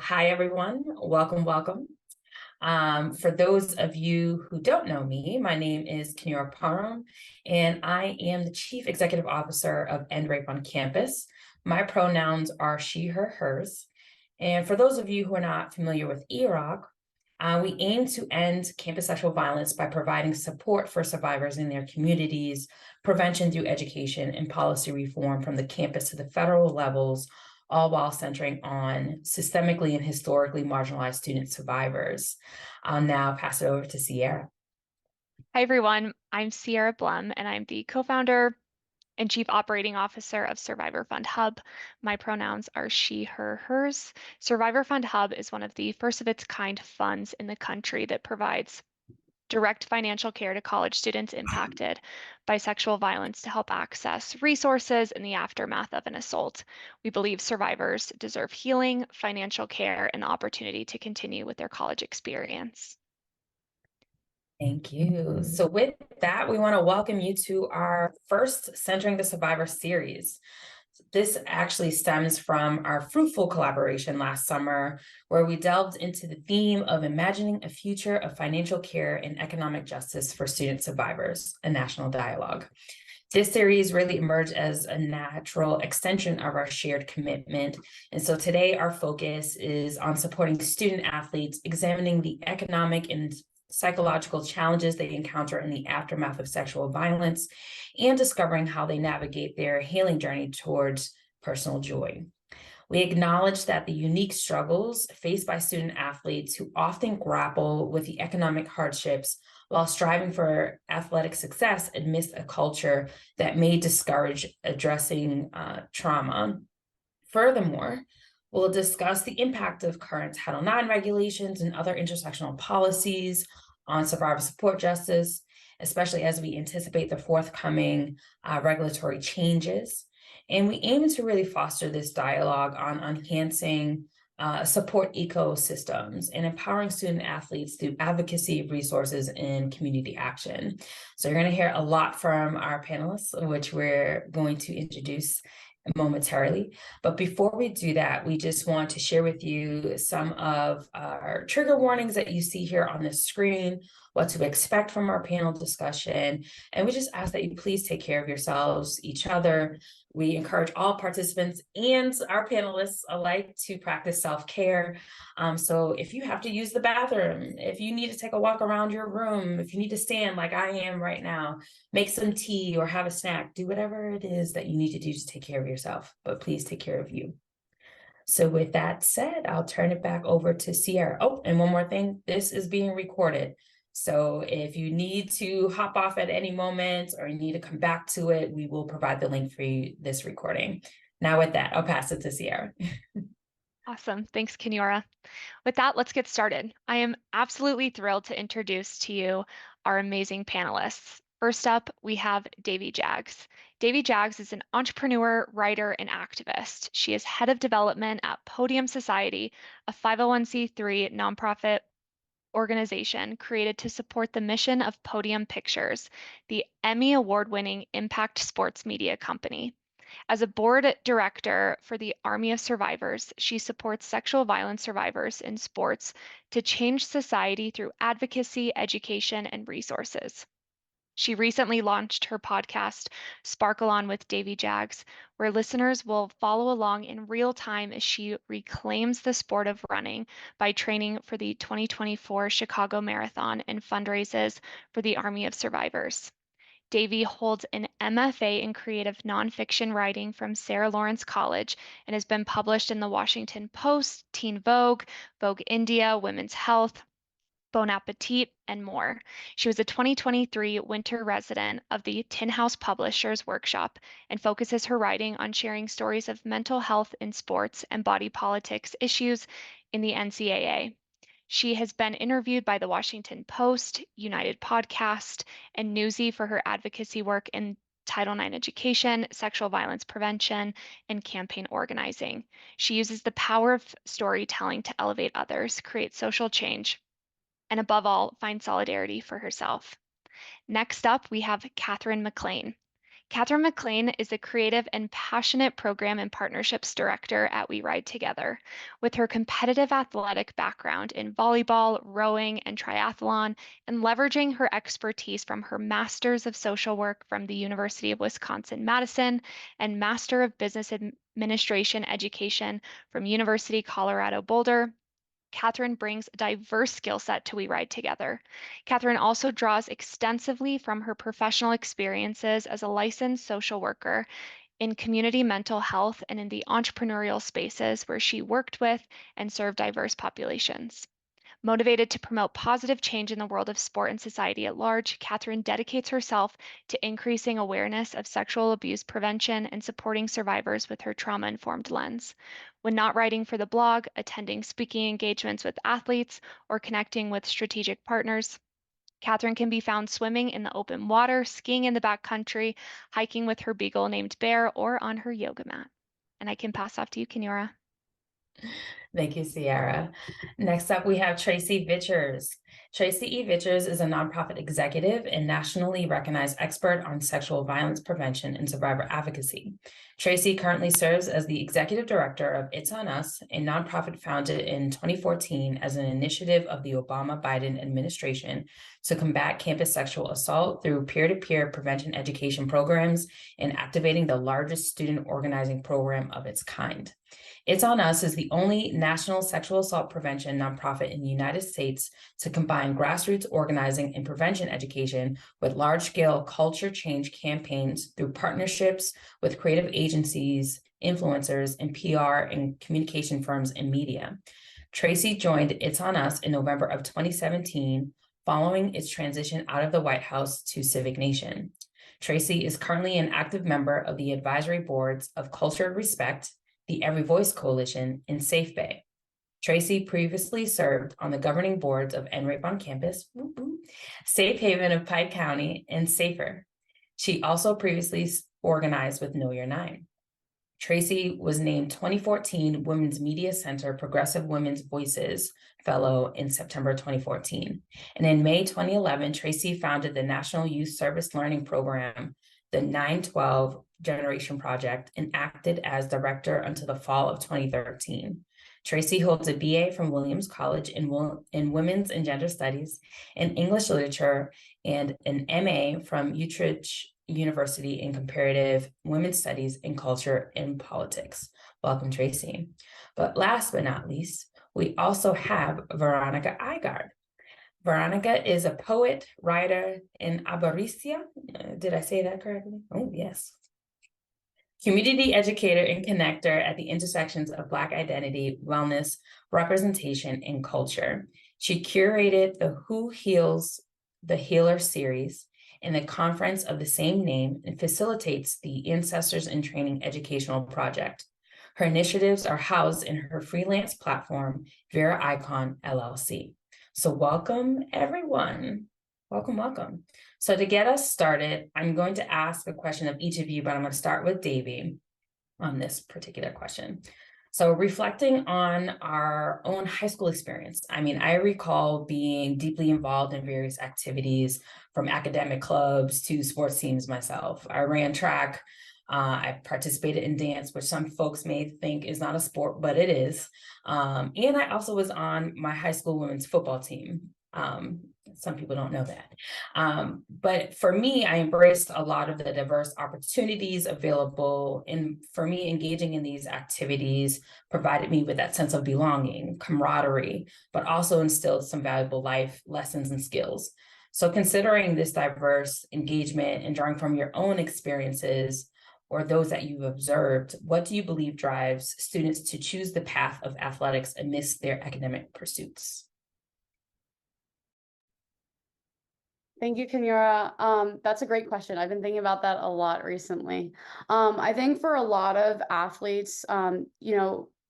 Hi, everyone. Welcome, welcome. For those of you who don't know me, my name is Kenora Parham, and I am the Chief Executive Officer of End Rape on Campus. My pronouns are she, her, hers. And for those of you who are not familiar with EROC, we aim to end campus sexual violence by providing support for survivors in their communities, prevention through education, and policy reform from the campus to the federal levels, all while centering on systemically and historically marginalized student survivors. I'll now pass it over to Sierra. Hi, everyone. I'm Sierra Blum, and I'm the co-founder and chief operating officer of Survivor Fund Hub. My pronouns are she, her, hers. Survivor Fund Hub is one of the first of its kind funds in the country that provides direct financial care to college students impacted by sexual violence to help access resources in the aftermath of an assault. We believe survivors deserve healing, financial care, and the opportunity to continue with their college experience. Thank you. So with that, we want to welcome you to our first Centering the Survivor series. This actually stems from our fruitful collaboration last summer, where we delved into the theme of imagining a future of financial care and economic justice for student survivors, a national dialogue. This series really emerged as a natural extension of our shared commitment. And so today our focus is on supporting student athletes, examining the economic and psychological challenges they encounter in the aftermath of sexual violence, and discovering how they navigate their healing journey towards personal joy. We acknowledge that the unique struggles faced by student athletes who often grapple with the economic hardships while striving for athletic success amidst a culture that may discourage addressing trauma. Furthermore, we'll discuss the impact of current Title IX regulations and other intersectional policies on survivor support justice, especially as we anticipate the forthcoming regulatory changes. And we aim to really foster this dialogue on enhancing support ecosystems and empowering student athletes through advocacy, resources, and community action. So you're going to hear a lot from our panelists, which we're going to introduce momentarily. But before we do that, we just want to share with you some of our trigger warnings that you see here on the screen, what to expect from our panel discussion. And we just ask that you please take care of yourselves, each other. We encourage all participants and our panelists alike to practice self-care. So if you have to use the bathroom, if you need to take a walk around your room, if you need to stand like I am right now, make some tea or have a snack, do whatever it is that you need to do to take care of yourself, but please take care of you. So with that said, I'll turn it back over to Sierra. Oh, and one more thing, this is being recorded. So if you need to hop off at any moment or you need to come back to it, we will provide the link for you, this recording. Now with that, I'll pass it to Sierra. Awesome. Thanks, Kenora. With that, let's get started. I am absolutely thrilled to introduce to you our amazing panelists. First up, we have Davy Jaggs. Davy Jaggs is an entrepreneur, writer, and activist. She is head of development at Podium Society, a 501c3 nonprofit organization created to support the mission of Podium Pictures, the Emmy Award-winning impact sports media company. As a board director for the Army of Survivors, she supports sexual violence survivors in sports to change society through advocacy, education, and resources. She recently launched her podcast, Sparkle On with Davy Jaggs, where listeners will follow along in real time as she reclaims the sport of running by training for the 2024 Chicago Marathon and fundraises for the Army of Survivors. Davy holds an MFA in creative nonfiction writing from Sarah Lawrence College and has been published in the Washington Post, Teen Vogue, Vogue India, Women's Health, Bon Appetit, and more. She was a 2023 winter resident of the Tin House Publishers Workshop and focuses her writing on sharing stories of mental health in sports and body politics issues in the NCAA. She has been interviewed by the Washington Post, United Podcast, and Newsy for her advocacy work in Title IX education, sexual violence prevention, and campaign organizing. She uses the power of storytelling to elevate others, create social change, and above all, find solidarity for herself. Next up, we have Catherine McLean. Catherine McLean is the creative and passionate program and partnerships director at We Ride Together. With her competitive athletic background in volleyball, rowing, and triathlon, and leveraging her expertise from her Master's of Social Work from the University of Wisconsin-Madison and Master of Business Administration Education from University Colorado Boulder, Catherine brings a diverse skill set to We Ride Together. Catherine also draws extensively from her professional experiences as a licensed social worker in community mental health and in the entrepreneurial spaces where she worked with and served diverse populations. Motivated to promote positive change in the world of sport and society at large, Catherine dedicates herself to increasing awareness of sexual abuse prevention and supporting survivors with her trauma-informed lens. When not writing for the blog, attending speaking engagements with athletes, or connecting with strategic partners, Catherine can be found swimming in the open water, skiing in the backcountry, hiking with her beagle named Bear, or on her yoga mat. And I can pass off to you, Kenyora. Thank you, Sierra. Next up, we have Tracy Vichers. Tracy E. Vichers is a nonprofit executive and nationally recognized expert on sexual violence prevention and survivor advocacy. Tracy currently serves as the executive director of It's On Us, a nonprofit founded in 2014 as an initiative of the Obama-Biden administration to combat campus sexual assault through peer-to-peer prevention education programs and activating the largest student organizing program of its kind. It's On Us is the only national sexual assault prevention nonprofit in the United States to combine grassroots organizing and prevention education with large-scale culture change campaigns through partnerships with creative agencies, influencers, and PR and communication firms and media. Tracy joined It's On Us in November of 2017, following its transition out of the White House to Civic Nation. Tracy is currently an active member of the advisory boards of Cultured Respect, the Every Voice Coalition, and Safe Bay. Tracy previously served on the governing boards of NRAPE on Campus, Safe Haven of Pike County, and SAFER. She also previously organized with Know Your Nine. Tracy was named 2014 Women's Media Center Progressive Women's Voices Fellow in September 2014. And in May 2011, Tracy founded the National Youth Service Learning Program, the 912 Generation Project, and acted as director until the fall of 2013. Tracy holds a BA from Williams College in Women's and Gender Studies and English Literature and an MA from Utrecht University in Comparative Women's Studies and Culture and Politics. Welcome, Tracy. But last but not least, we also have Veronica Igard. Veronica is a poet, writer, and aboricia. Did I say that correctly? Oh, yes. Community educator and connector at the intersections of Black identity, wellness, representation, and culture. She curated the Who Heals the Healer series and the conference of the same name and facilitates the Ancestors in Training educational project. Her initiatives are housed in her freelance platform, Vera Icon LLC. So welcome, everyone. Welcome, welcome. So to get us started, I'm going to ask a question of each of you, but I'm going to start with Davy on this particular question. So reflecting on our own high school experience, I recall being deeply involved in various activities from academic clubs to sports teams myself. I ran track. I participated in dance, which some folks may think is not a sport, but it is. And I also was on my high school women's football team. Some people don't know that. But for me, I embraced a lot of the diverse opportunities available. And for me, engaging in these activities provided me with that sense of belonging, camaraderie, but also instilled some valuable life lessons and skills. So considering this diverse engagement and drawing from your own experiences or those that you've observed, what do you believe drives students to choose the path of athletics amidst their academic pursuits? Thank you, Kenyora. That's a great question. I've been thinking about that a lot recently. I think for a lot of athletes,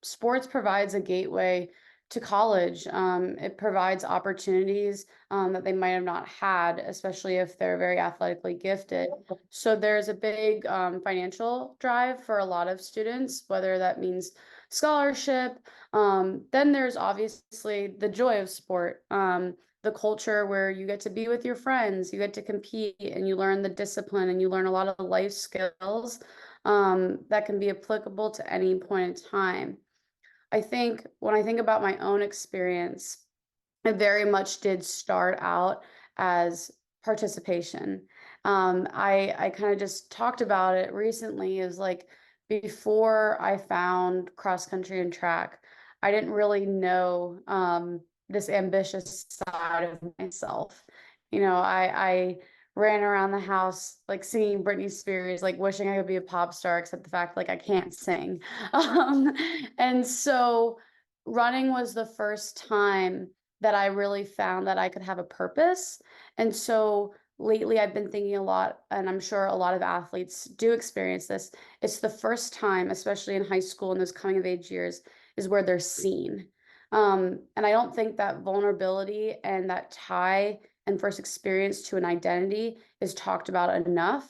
sports provides a gateway to college. It provides opportunities that they might have not had, especially if they're very athletically gifted. So there's a big financial drive for a lot of students, whether that means scholarship. Then there's obviously the joy of sport. the culture where you get to be with your friends, you get to compete, and you learn the discipline, and you learn a lot of life skills that can be applicable to any point in time. I think when I think about my own experience, it very much did start out as participation. I kind of just talked about it recently, is like before I found cross country and track, I didn't really know this ambitious side of myself. I ran around the house like singing Britney Spears, like wishing I could be a pop star, except the fact like I can't sing. And so running was the first time that I really found that I could have a purpose. And so lately I've been thinking a lot, and I'm sure a lot of athletes do experience this. It's the first time, especially in high school and those coming of age years, is where they're seen. And I don't think that vulnerability and that tie and first experience to an identity is talked about enough.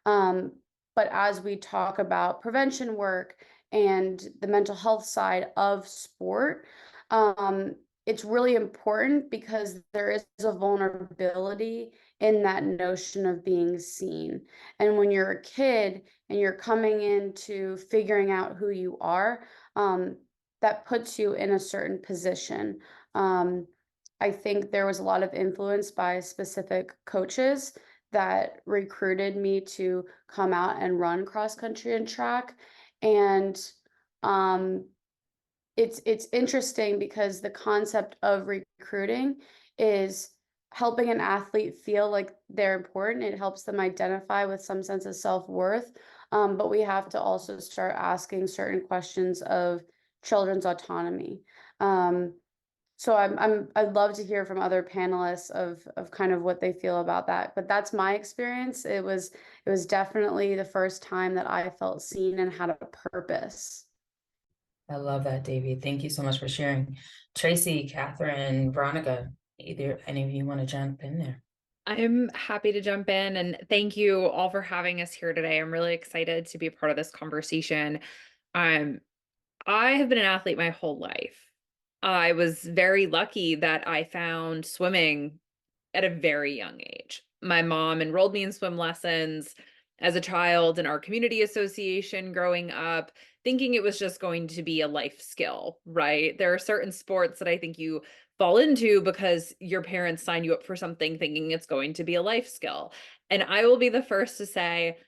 But as we talk about prevention work and the mental health side of sport, it's really important because there is a vulnerability in that notion of being seen. And when you're a kid and you're coming into figuring out who you are, that puts you in a certain position. I think there was a lot of influence by specific coaches that recruited me to come out and run cross country and track. And it's interesting because the concept of recruiting is helping an athlete feel like they're important. It helps them identify with some sense of self-worth. But we have to also start asking certain questions of children's autonomy. So I'd love to hear from other panelists of kind of what they feel about that. But that's my experience. It was definitely the first time that I felt seen and had a purpose. I love that, Davy. Thank you so much for sharing. Tracy, Catherine, Veronica, either any of you want to jump in there? I'm happy to jump in, and thank you all for having us here today. I'm really excited to be a part of this conversation. I have been an athlete my whole life. I was very lucky that I found swimming at a very young age. My mom enrolled me in swim lessons as a child in our community association growing up, thinking it was just going to be a life skill, right? There are certain sports that I think you fall into because your parents sign you up for something thinking it's going to be a life skill. And I will be the first to say,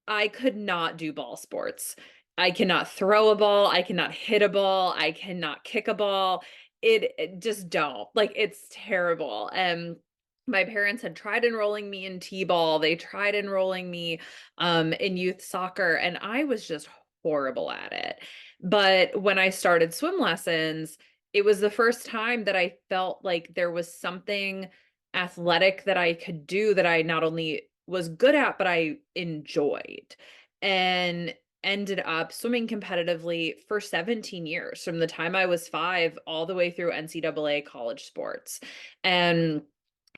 I could not do ball sports. I cannot throw a ball. I cannot hit a ball. I cannot kick a ball. It just don't. Like, it's terrible. And my parents had tried enrolling me in t-ball. They tried enrolling me in youth soccer, and I was just horrible at it. But when I started swim lessons, it was the first time that I felt like there was something athletic that I could do that I not only was good at, but I enjoyed, and ended up swimming competitively for 17 years, from the time I was 5 all the way through NCAA college sports. And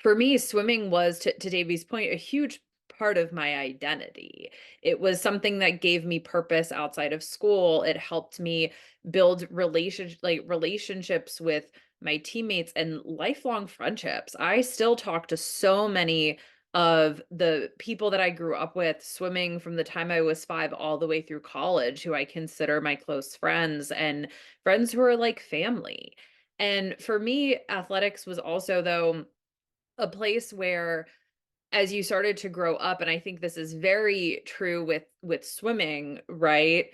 for me, swimming was, to Davy's point, a huge part of my identity. It was something that gave me purpose outside of school. It helped me build relationships with my teammates and lifelong friendships. I still talk to so many of the people that I grew up with swimming from the time I was 5 all the way through college, who I consider my close friends and friends who are like family. And for me, athletics was also, though, a place where, as you started to grow up, and I think this is very true with swimming, right?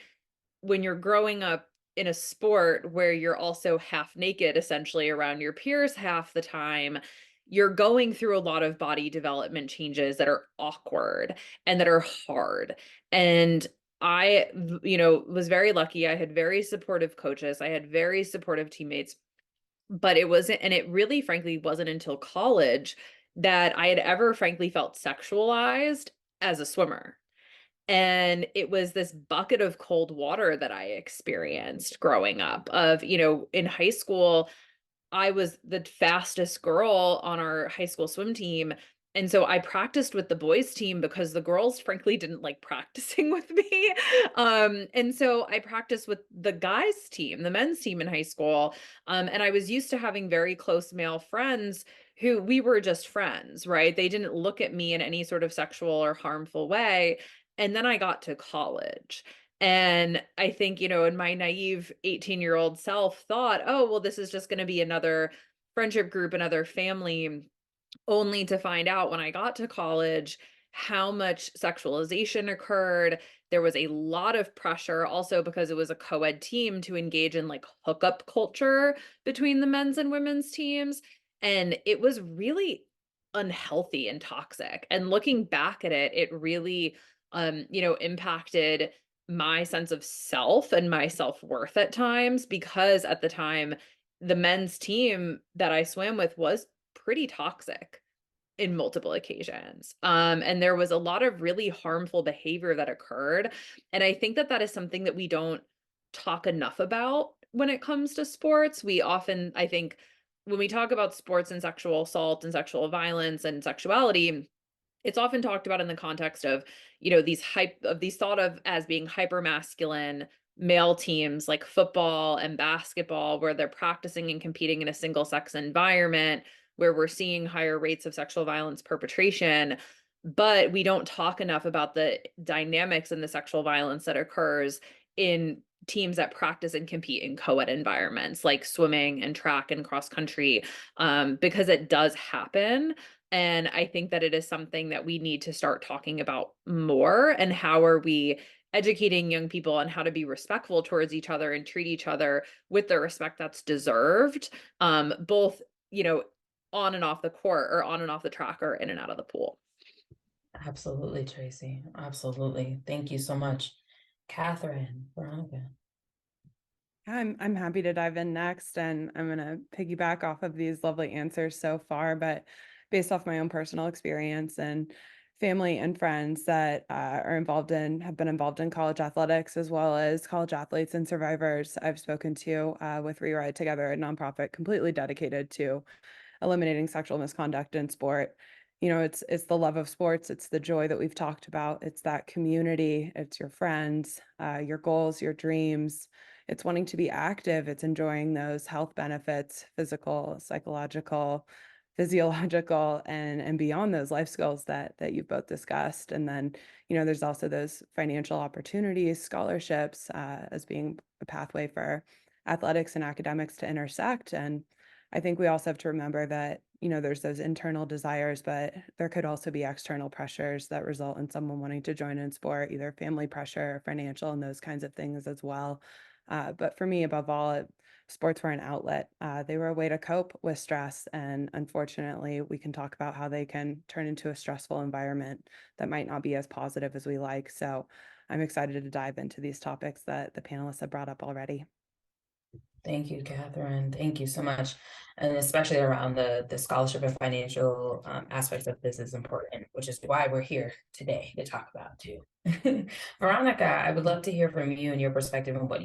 When you're growing up in a sport where you're also half naked essentially around your peers half the time, you're going through a lot of body development changes that are awkward and that are hard. And I, was very lucky. I had very supportive coaches. I had very supportive teammates, but it really, frankly, wasn't until college that I had ever, frankly, felt sexualized as a swimmer. And it was this bucket of cold water that I experienced growing up. In high school, I was the fastest girl on our high school swim team, And so I practiced with the boys team because the girls frankly didn't like practicing with me. And so I practiced with the guys team, the men's team in high school. And I was used to having very close male friends who we were just friends, right? They didn't look at me in any sort of sexual or harmful way. And then I got to college. And I think, in my naive 18-year-old self thought, oh, well, this is just going to be another friendship group, another family, only to find out when I got to college how much sexualization occurred. There was a lot of pressure also because it was a co-ed team to engage in like hookup culture between the men's and women's teams. And it was really unhealthy and toxic. And looking back at it, it really, impacted my sense of self and my self-worth at times, because at the time, the men's team that I swam with was pretty toxic in multiple occasions. And there was a lot of really harmful behavior that occurred. And I think that that is something that we don't talk enough about when it comes to sports. We often, I think, when we talk about sports and sexual assault and sexual violence and sexuality, it's often talked about in the context of, these thought of as being hyper masculine male teams like football and basketball, where they're practicing and competing in a single sex environment, where we're seeing higher rates of sexual violence perpetration. But we don't talk enough about the dynamics and the sexual violence that occurs in teams that practice and compete in co-ed environments like swimming and track and cross country, because it does happen. And I think that it is something that we need to start talking about more. And how are we educating young people on how to be respectful towards each other and treat each other with the respect that's deserved, both, on and off the court, or on and off the track, or in and out of the pool. Absolutely, Tracy. Absolutely. Thank you so much. Catherine, Veronica. I'm happy to dive in next, and I'm going to piggyback off of these lovely answers so far, but based off my own personal experience and family and friends that have been involved in college athletics, as well as college athletes and survivors I've spoken to with Rewrite Together, a nonprofit completely dedicated to eliminating sexual misconduct in sport. It's the love of sports. It's the joy that we've talked about. It's that community. It's your friends, your goals, your dreams. It's wanting to be active. It's enjoying those health benefits, physical, psychological, physiological, and beyond those life skills that you've both discussed. And then, there's also those financial opportunities, scholarships, as being a pathway for athletics and academics to intersect. And I think we also have to remember that, there's those internal desires, but there could also be external pressures that result in someone wanting to join in sport, either family pressure, financial, and those kinds of things as well. But for me, above all, sports were an outlet. They were a way to cope with stress. And unfortunately, we can talk about how they can turn into a stressful environment that might not be as positive as we like. So I'm excited to dive into these topics that the panelists have brought up already. Thank you, Catherine. Thank you so much. And especially around the scholarship and financial aspects of this is important, which is why we're here today to talk about too. Veronica, I would love to hear from you and your perspective on what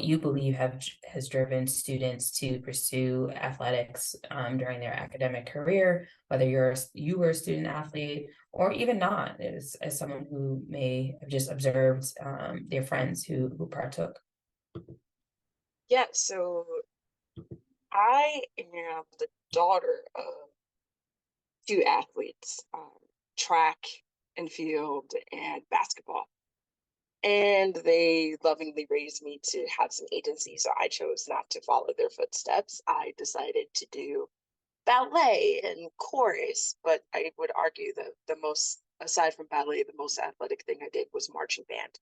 you believe has driven students to pursue athletics during their academic career, whether you were a student athlete or even not, as someone who may have just observed their friends who partook. Yeah, so I am the daughter of two athletes, track and field and basketball. And they lovingly raised me to have some agency, so I chose not to follow their footsteps. I decided to do ballet and chorus, but I would argue that the most, aside from ballet, the most athletic thing I did was marching band.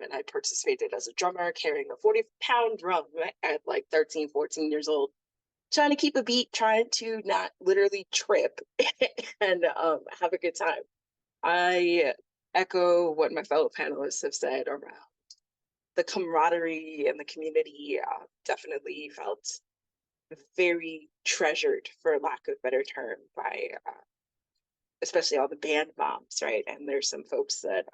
And I participated as a drummer, carrying a 40-pound drum at like 13, 14 years old, trying to keep a beat, trying to not literally trip and have a good time. I echo what my fellow panelists have said around the camaraderie and the community. Definitely felt very treasured, for lack of a better term, by especially all the band moms, right? And there's some folks that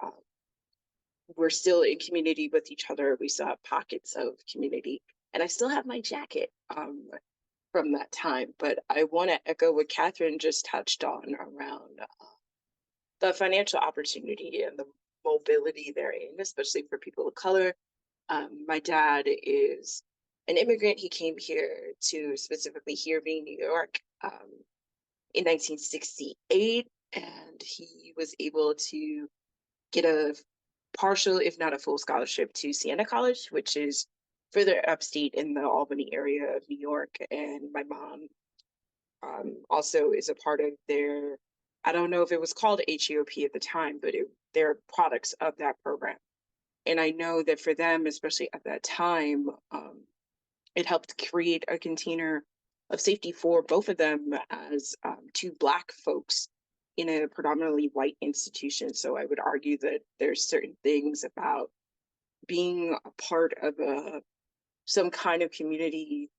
we're still in community with each other. We still have pockets of community, and I still have my jacket from from that time. But I want to echo what Catherine just touched on around the financial opportunity and the mobility therein, especially for people of color. My dad is an immigrant. He came here to specifically here being New York in 1968, and he was able to get a partial, if not a full scholarship to Siena College, which is further upstate in the Albany area of New York. And my mom also is a part of their, I don't know if it was called HEOP at the time, but they're products of that program. And I know that for them, especially at that time, it helped create a container of safety for both of them as two Black folks in a predominantly white institution. So I would argue that there's certain things about being a part of some kind of community,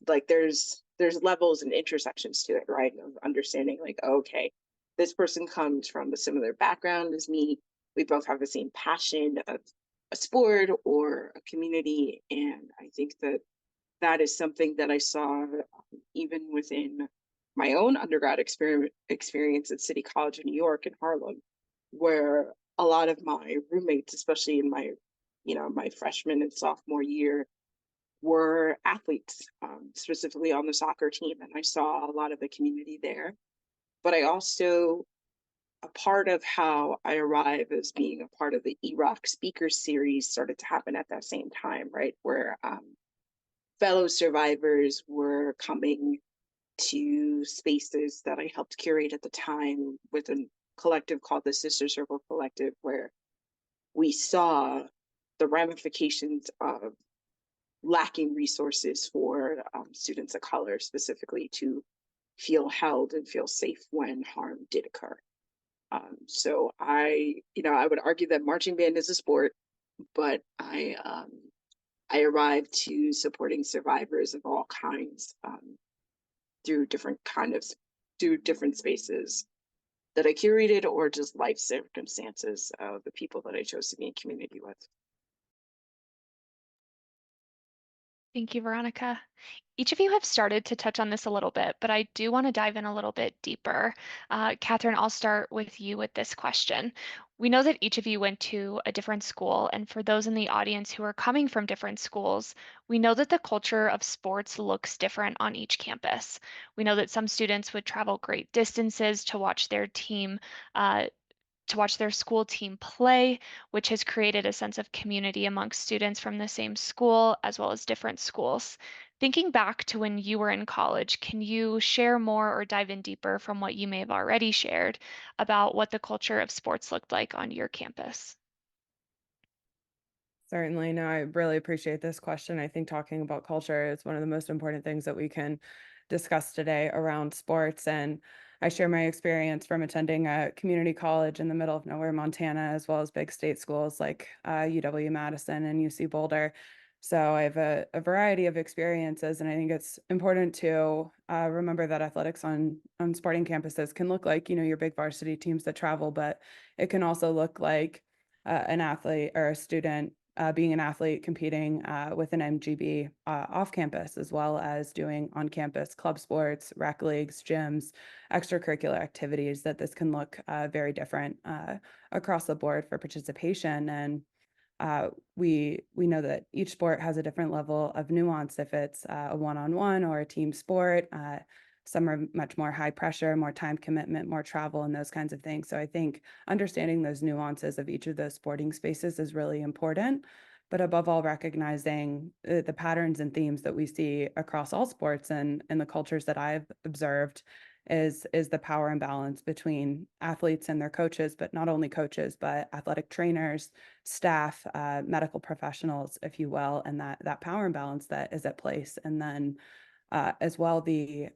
like there's levels and intersections to it, right? Of understanding like, okay, this person comes from a similar background as me. We both have the same passion of a sport or a community. And I think that that is something that I saw even within my own undergrad experience at City College of New York in Harlem, where a lot of my roommates, especially in my, my freshman and sophomore year, were athletes, specifically on the soccer team. And I saw a lot of the community there. But I also, a part of how I arrive as being a part of the Iraq Speaker Series started to happen at that same time, right? Where fellow survivors were coming to spaces that I helped curate at the time with a collective called the Sister Circle Collective, where we saw the ramifications of lacking resources for students of color, specifically to feel held and feel safe when harm did occur. So I would argue that marching band is a sport, but I arrived to supporting survivors of all kinds through different spaces that I curated, or just life circumstances of the people that I chose to be in community with. Thank you, Veronica. Each of you have started to touch on this a little bit, but I do want to dive in a little bit deeper. Catherine, I'll start with you with this question. We know that each of you went to a different school, and for those in the audience who are coming from different schools, we know that the culture of sports looks different on each campus. We know that some students would travel great distances to watch their team to watch their school team play, which has created a sense of community amongst students from the same school as well as different schools. Thinking back to when you were in college, can you share more or dive in deeper from what you may have already shared about what the culture of sports looked like on your campus? Certainly. No, I really appreciate this question. I think talking about culture is one of the most important things that we can discuss today around sports. And I share my experience from attending a community college in the middle of nowhere, Montana, as well as big state schools like UW-Madison and UC Boulder. So I have a variety of experiences, and I think it's important to remember that athletics on sporting campuses can look like, your big varsity teams that travel, but it can also look like an athlete or a student being an athlete competing with an MGB off campus, as well as doing on campus club sports, rec leagues, gyms, extracurricular activities, that this can look very different across the board for participation. And we know that each sport has a different level of nuance if it's a one-on-one or a team sport. Some are much more high pressure, more time commitment, more travel, and those kinds of things. So I think understanding those nuances of each of those sporting spaces is really important. But above all, recognizing the patterns and themes that we see across all sports and the cultures that I've observed is the power imbalance between athletes and their coaches, but not only coaches, but athletic trainers, staff, medical professionals, if you will, and that power imbalance that is at place. And then as well, the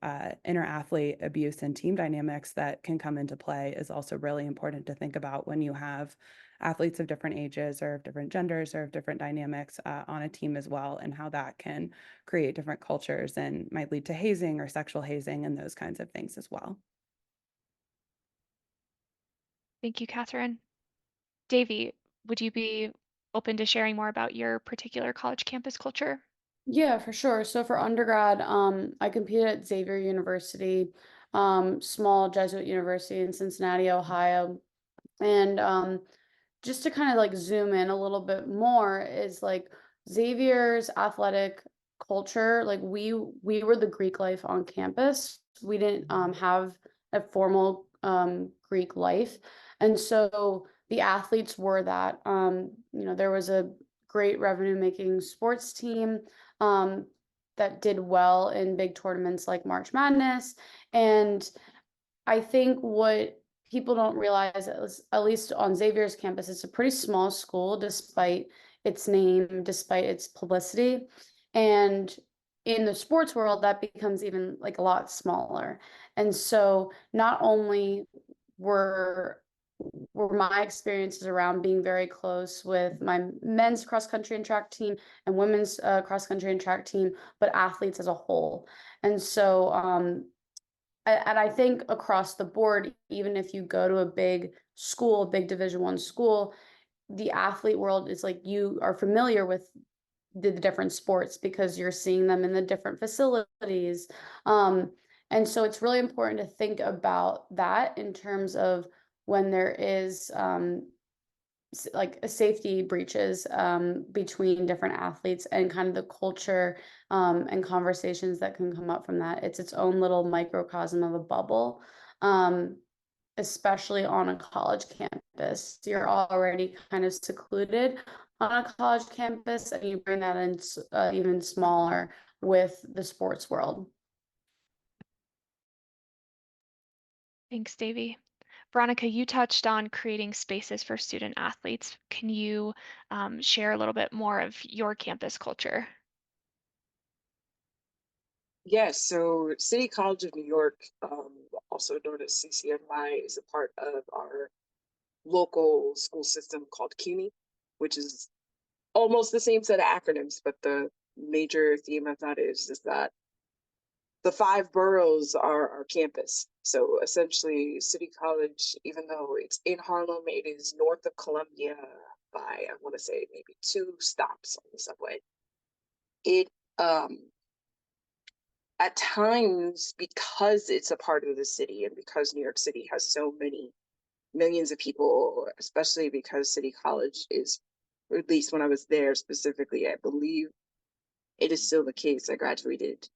inter-athlete abuse and team dynamics that can come into play is also really important to think about when you have athletes of different ages or of different genders or of different dynamics on a team as well, and how that can create different cultures and might lead to hazing or sexual hazing and those kinds of things as well. Thank you, Catherine. Davey, would you be open to sharing more about your particular college campus culture? Yeah, for sure. So for undergrad, I competed at Xavier University, small Jesuit university in Cincinnati, Ohio. And just to kind of like zoom in a little bit more is like Xavier's athletic culture, like we were the Greek life on campus. We didn't have a formal Greek life. And so the athletes were that. There was a great revenue making sports team that did well in big tournaments like March Madness. And I think what people don't realize, at least on Xavier's campus, it's a pretty small school despite its name, despite its publicity. And in the sports world, that becomes even like a lot smaller. And so not only were my experiences around being very close with my men's cross country and track team and women's cross country and track team, but athletes as a whole. And so and I think across the board, even if you go to a big school, a big Division I school, the athlete world is like you are familiar with the different sports because you're seeing them in the different facilities. And so it's really important to think about that in terms of when there is like safety breaches between different athletes and kind of the culture and conversations that can come up from that. It's its own little microcosm of a bubble, especially on a college campus. You're already kind of secluded on a college campus, and you bring that in even smaller with the sports world. Thanks, Davy. Veronica, you touched on creating spaces for student athletes. Can you share a little bit more of your campus culture? Yes, so City College of New York, also known as CCNY, is a part of our local school system called CUNY, which is almost the same set of acronyms, but the major theme of that is that the 5 boroughs are our campus. So essentially, City College, even though it's in Harlem, it is north of Columbia by, I want to say, maybe 2 stops on the subway. It, at times, because it's a part of the city and because New York City has so many millions of people, especially because City College is, or at least when I was there specifically, I believe it is still the case. I graduated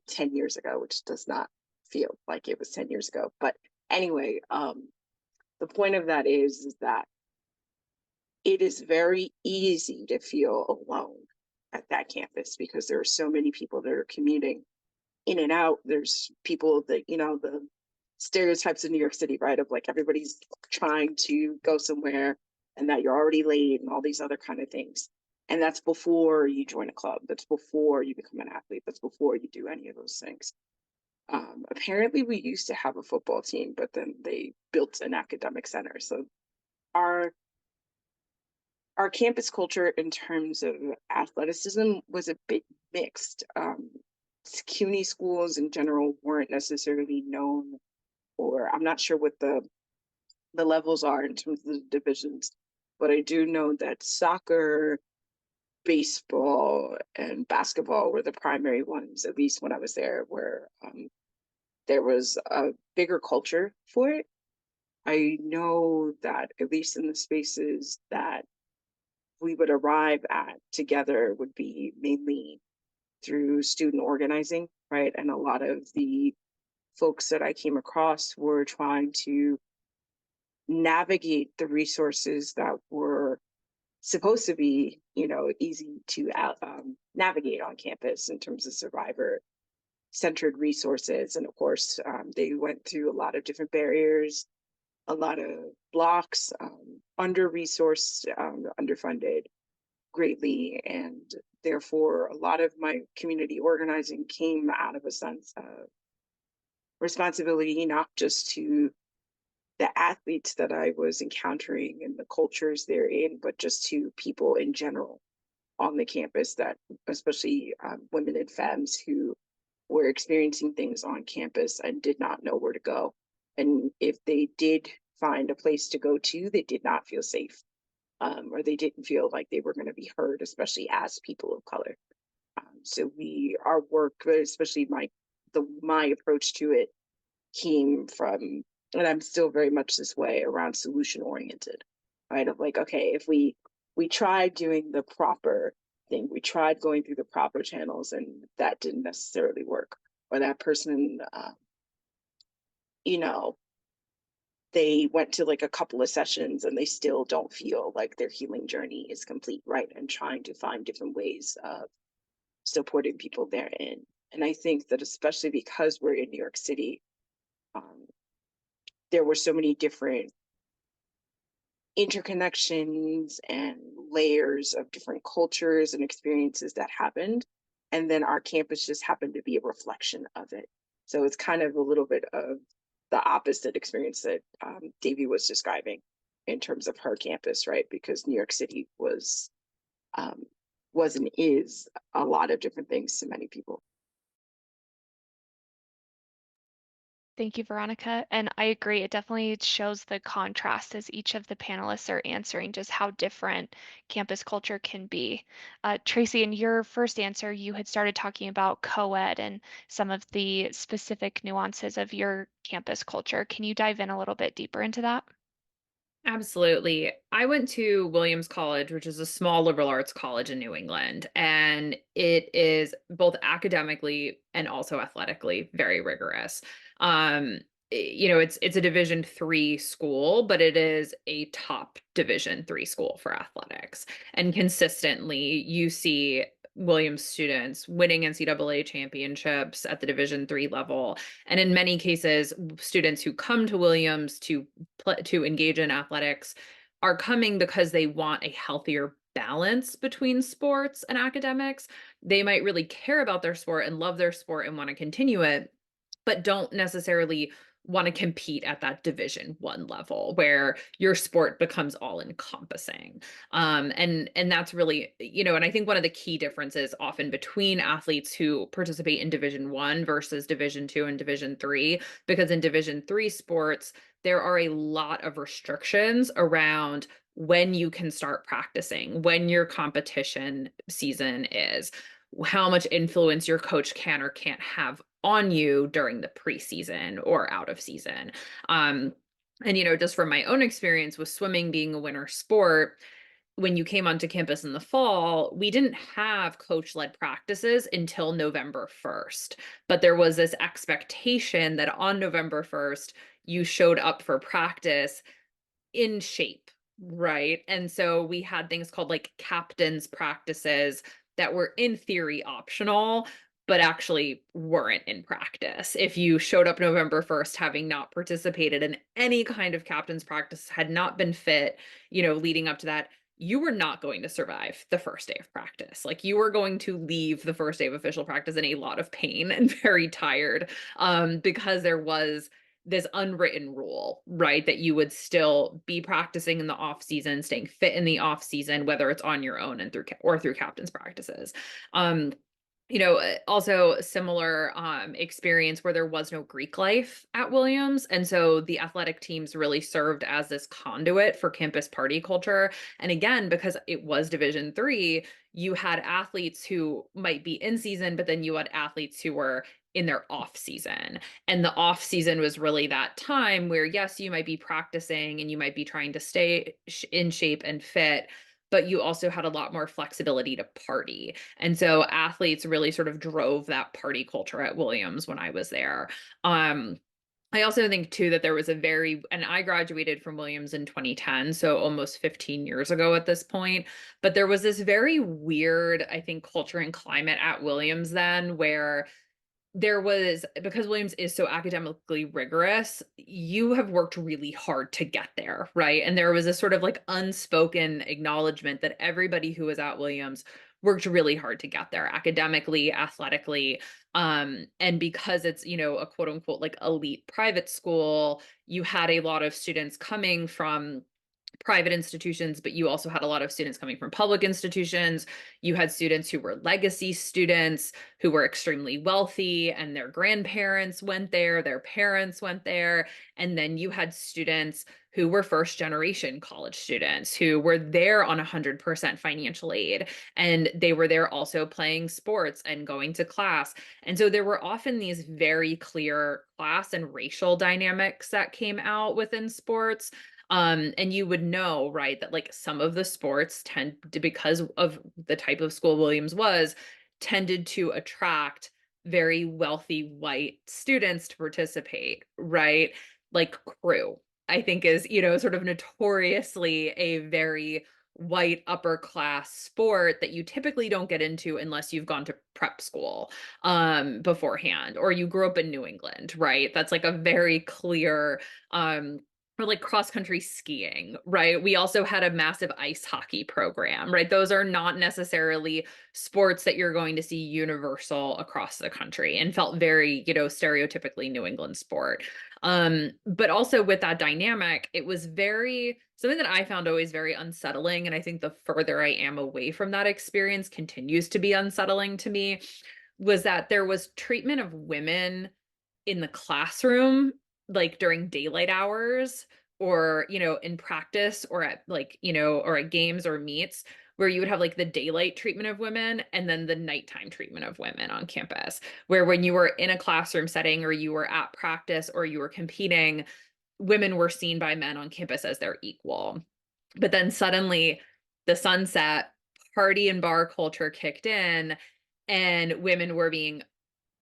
10 years ago, which does not feel like it was 10 years ago. But anyway, the point of that is that it is very easy to feel alone at that campus because there are so many people that are commuting in and out. There's people that, the stereotypes of New York City, right? Of like everybody's trying to go somewhere and that you're already late and all these other kind of things. And that's before you join a club. That's before you become an athlete. That's before you do any of those things. Apparently, we used to have a football team, but then they built an academic center. So our campus culture in terms of athleticism was a bit mixed. CUNY schools in general weren't necessarily known, or I'm not sure what the levels are in terms of the divisions, but I do know that soccer, baseball, and basketball were the primary ones, at least when I was there, where there was a bigger culture for it. I know that at least in the spaces that we would arrive at together would be mainly through student organizing, right? And a lot of the folks that I came across were trying to navigate the resources that were supposed to be, easy to navigate on campus in terms of survivor-centered resources. And of course, they went through a lot of different barriers, a lot of blocks, under-resourced, underfunded greatly. And therefore, a lot of my community organizing came out of a sense of responsibility, not just to the athletes that I was encountering and the cultures they're in, but just to people in general on the campus, that especially women and femmes who were experiencing things on campus and did not know where to go. And if they did find a place to go to, they did not feel safe, or they didn't feel like they were going to be heard, especially as people of color. So our work, especially my approach to it, came from, and I'm still very much this way, around solution oriented, right? Of like, okay, if we tried doing the proper thing, we tried going through the proper channels, and that didn't necessarily work, or that person, you know, they went to like a couple of sessions and they still don't feel like their healing journey is complete, right? And trying to find different ways of supporting people therein. And I think that especially because we're in New York City, there were so many different interconnections and layers of different cultures and experiences that happened. And then our campus just happened to be a reflection of it. So it's kind of a little bit of the opposite experience that Davy was describing in terms of her campus, right? Because New York City was and is a lot of different things to many people. Thank you, Veronica. And I agree, it definitely shows the contrast as each of the panelists are answering just how different campus culture can be. Tracy, in your first answer, you had started talking about co-ed and some of the specific nuances of your campus culture. Can you dive in a little bit deeper into that? Absolutely. I went to Williams College, which is a small liberal arts college in New England, and it is both academically and also athletically very rigorous. It's a Division III school, but it is a top Division III school for athletics. And consistently, you see Williams students winning NCAA championships at the Division III level. And in many cases, students who come to Williams to engage in athletics are coming because they want a healthier balance between sports and academics. They might really care about their sport and love their sport and want to continue it, but don't necessarily want to compete at that Division I level where your sport becomes all encompassing. And that's really, and I think one of the key differences often between athletes who participate in Division I versus Division II and Division III, because in Division III sports, there are a lot of restrictions around when you can start practicing, when your competition season is, how much influence your coach can or can't have on you during the preseason or out of season. And, just from my own experience with swimming being a winter sport, when you came onto campus in the fall, we didn't have coach-led practices until November 1st. But there was this expectation that on November 1st, you showed up for practice in shape, right? And so we had things called like captain's practices that were in theory optional, but actually weren't in practice. If you showed up November 1st having not participated in any kind of captain's practice, had not been fit, leading up to that, you were not going to survive the first day of practice. Like, you were going to leave the first day of official practice in a lot of pain and very tired, because there was this unwritten rule, right? That you would still be practicing in the off season, staying fit in the off season, whether it's on your own and through captain's practices. Also similar experience where there was no Greek life at Williams. And so the athletic teams really served as this conduit for campus party culture. And again, because it was Division III, you had athletes who might be in season, but then you had athletes who were in their off season. And the off season was really that time where, yes, you might be practicing and you might be trying to stay in shape and fit, but you also had a lot more flexibility to party. And so athletes really sort of drove that party culture at Williams when I was there. I also think too that there was and I graduated from Williams in 2010, so almost 15 years ago at this point, but there was this very weird, I think, culture and climate at Williams then where because Williams is so academically rigorous, you have worked really hard to get there, right? And there was a sort of like unspoken acknowledgement that everybody who was at Williams worked really hard to get there academically, athletically. And because it's, a quote unquote like elite private school, you had a lot of students coming from private institutions, but you also had a lot of students coming from public institutions. You had students who were legacy students who were extremely wealthy and their grandparents went there, their parents went there. And then you had students who were first generation college students who were there on 100% financial aid. And they were there also playing sports and going to class. And so there were often these very clear class and racial dynamics that came out within sports. And you would know, right, that like some of the sports tend to, because of the type of school Williams was, tended to attract very wealthy white students to participate, right? Like crew, I think is, sort of notoriously a very white upper class sport that you typically don't get into unless you've gone to prep school beforehand, or you grew up in New England, right? That's like a very clear or like cross country skiing, right? We also had a massive ice hockey program, right? Those are not necessarily sports that you're going to see universal across the country, and felt very, stereotypically New England sport. But also with that dynamic, it was very, something that I found always very unsettling. And I think the further I am away from that experience continues to be unsettling to me, was that there was treatment of women in the classroom, like during daylight hours, or, in practice, or at like, or at games or meets, where you would have like the daylight treatment of women and then the nighttime treatment of women on campus, where when you were in a classroom setting or you were at practice or you were competing, women were seen by men on campus as their equal. But then suddenly the sunset, party and bar culture kicked in, and women were being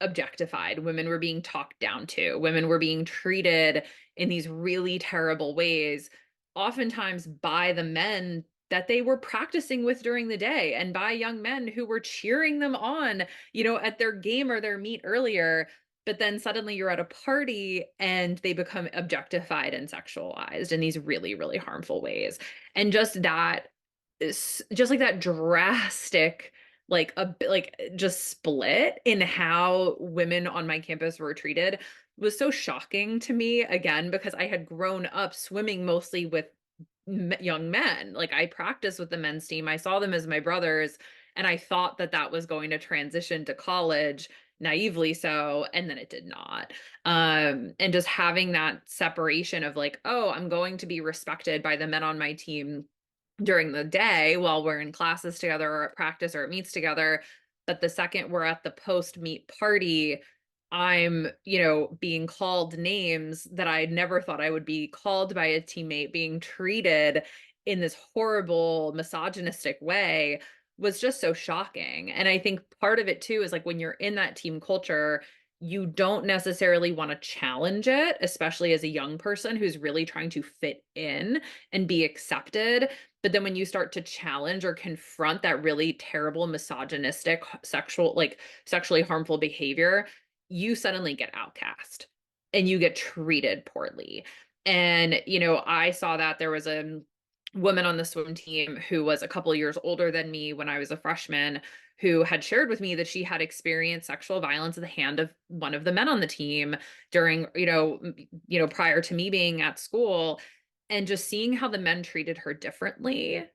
objectified, women were being talked down to, women were being treated in these really terrible ways, oftentimes by the men that they were practicing with during the day, and by young men who were cheering them on, at their game or their meet earlier. But then suddenly you're at a party and they become objectified and sexualized in these really, really harmful ways. And just that is just like that drastic, just split in how women on my campus were treated was so shocking to me, again, because I had grown up swimming mostly with young men. Like I practiced with the men's team, I saw them as my brothers, and I thought that that was going to transition to college, naively so, and then it did not. And just having that separation of like, oh, I'm going to be respected by the men on my team during the day while we're in classes together or at practice or at meets together, but the second we're at the post meet party, I'm, being called names that I never thought I would be called by a teammate, being treated in this horrible misogynistic way, was just so shocking. And I think part of it too is like when you're in that team culture, you don't necessarily want to challenge it, especially as a young person who's really trying to fit in and be accepted. But then when you start to challenge or confront that really terrible misogynistic sexually harmful behavior, you suddenly get outcast and you get treated poorly. And, I saw that there was a woman on the swim team who was a couple of years older than me when I was a freshman, who had shared with me that she had experienced sexual violence at the hand of one of the men on the team during, prior to me being at school. And just seeing how the men treated her differently,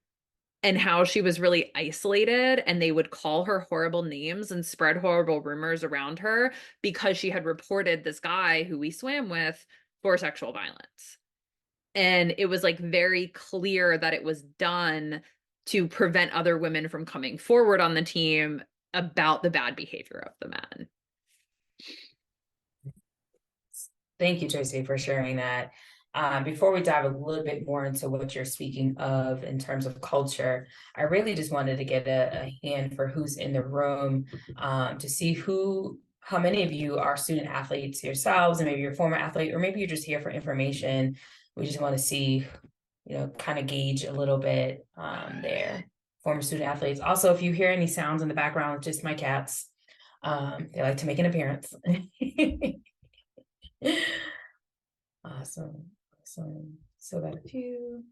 and how she was really isolated, and they would call her horrible names and spread horrible rumors around her because she had reported this guy who we swam with for sexual violence. And it was like very clear that it was done to prevent other women from coming forward on the team about the bad behavior of the men. Thank you, Tracy, for sharing that. Before we dive a little bit more into what you're speaking of in terms of culture, I really just wanted to get a hand for who's in the room, to see how many of you are student athletes yourselves, and maybe you're a former athlete, or maybe you're just here for information. We just want to see, kind of gauge a little bit there. Former student athletes. Also, if you hear any sounds in the background, just my cats. They like to make an appearance. Awesome. So got a few.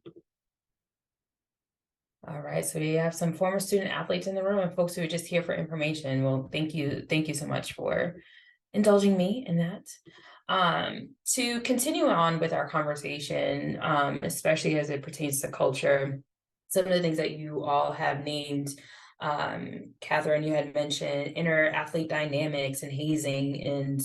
All right, so we have some former student athletes in the room and folks who are just here for information. Well, thank you so much for indulging me in that. To continue on with our conversation, especially as it pertains to culture, some of the things that you all have named, Catherine, you had mentioned inter-athlete dynamics and hazing and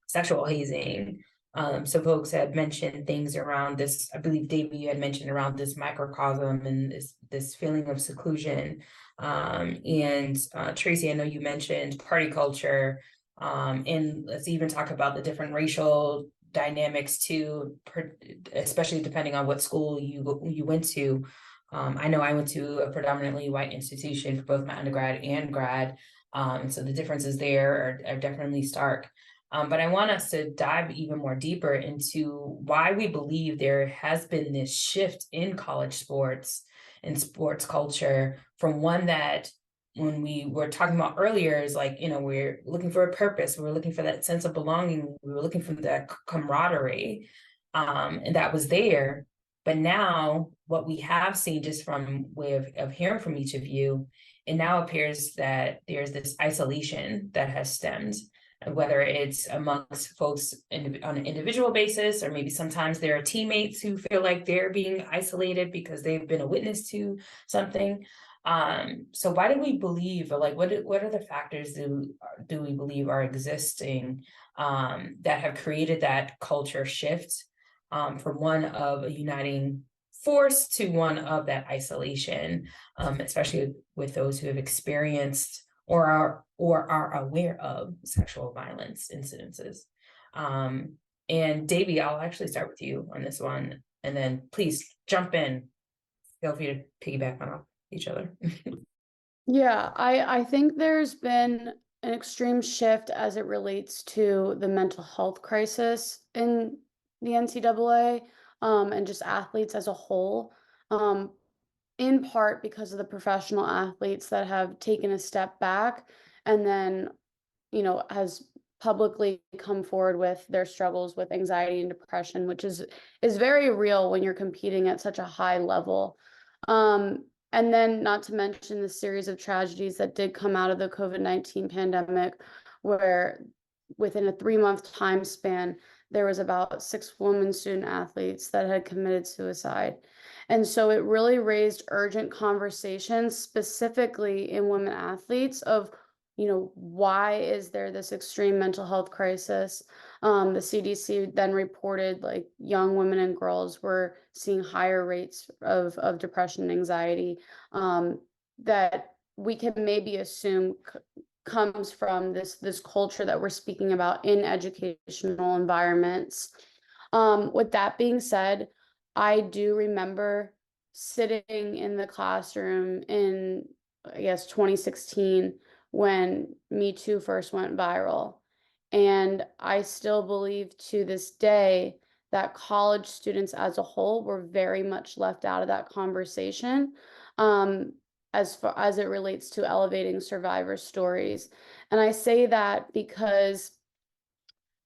sexual hazing. Some folks had mentioned things around this. I believe, David, you had mentioned around this microcosm and this feeling of seclusion. And Tracy, I know you mentioned party culture. And let's even talk about the different racial dynamics too, especially depending on what school you went to. I know I went to a predominantly white institution for both my undergrad and grad. So the differences there are definitely stark. But I want us to dive even more deeper into why we believe there has been this shift in college sports and sports culture from one that, when we were talking about earlier, is like, we're looking for a purpose, we're looking for that sense of belonging, we were looking for that camaraderie, and that was there. But now what we have seen, just from way of hearing from each of you, it now appears that there's this isolation that has stemmed, whether it's amongst folks on an individual basis, or maybe sometimes there are teammates who feel like they're being isolated because they've been a witness to something. So why do we believe, or like, what are the factors do we believe are existing that have created that culture shift from one of a uniting force to one of that isolation, especially with those who have experienced or are aware of sexual violence incidences. And Davey, I'll actually start with you on this one, and then please jump in. Feel free to piggyback on each other. Yeah, I think there's been an extreme shift as it relates to the mental health crisis in the NCAA, and just athletes as a whole. In part because of the professional athletes that have taken a step back and then, has publicly come forward with their struggles with anxiety and depression, which is very real when you're competing at such a high level. And then, not to mention the series of tragedies that did come out of the COVID-19 pandemic, where within a 3-month time span, there was about 6 women student athletes that had committed suicide. And so it really raised urgent conversations, specifically in women athletes, of, why is there this extreme mental health crisis? The CDC then reported like young women and girls were seeing higher rates of depression and anxiety, that we can maybe assume comes from this culture that we're speaking about in educational environments. With that being said, I do remember sitting in the classroom in, I guess, 2016 when Me Too first went viral. And I still believe to this day that college students as a whole were very much left out of that conversation, as far as it relates to elevating survivor stories. And I say that because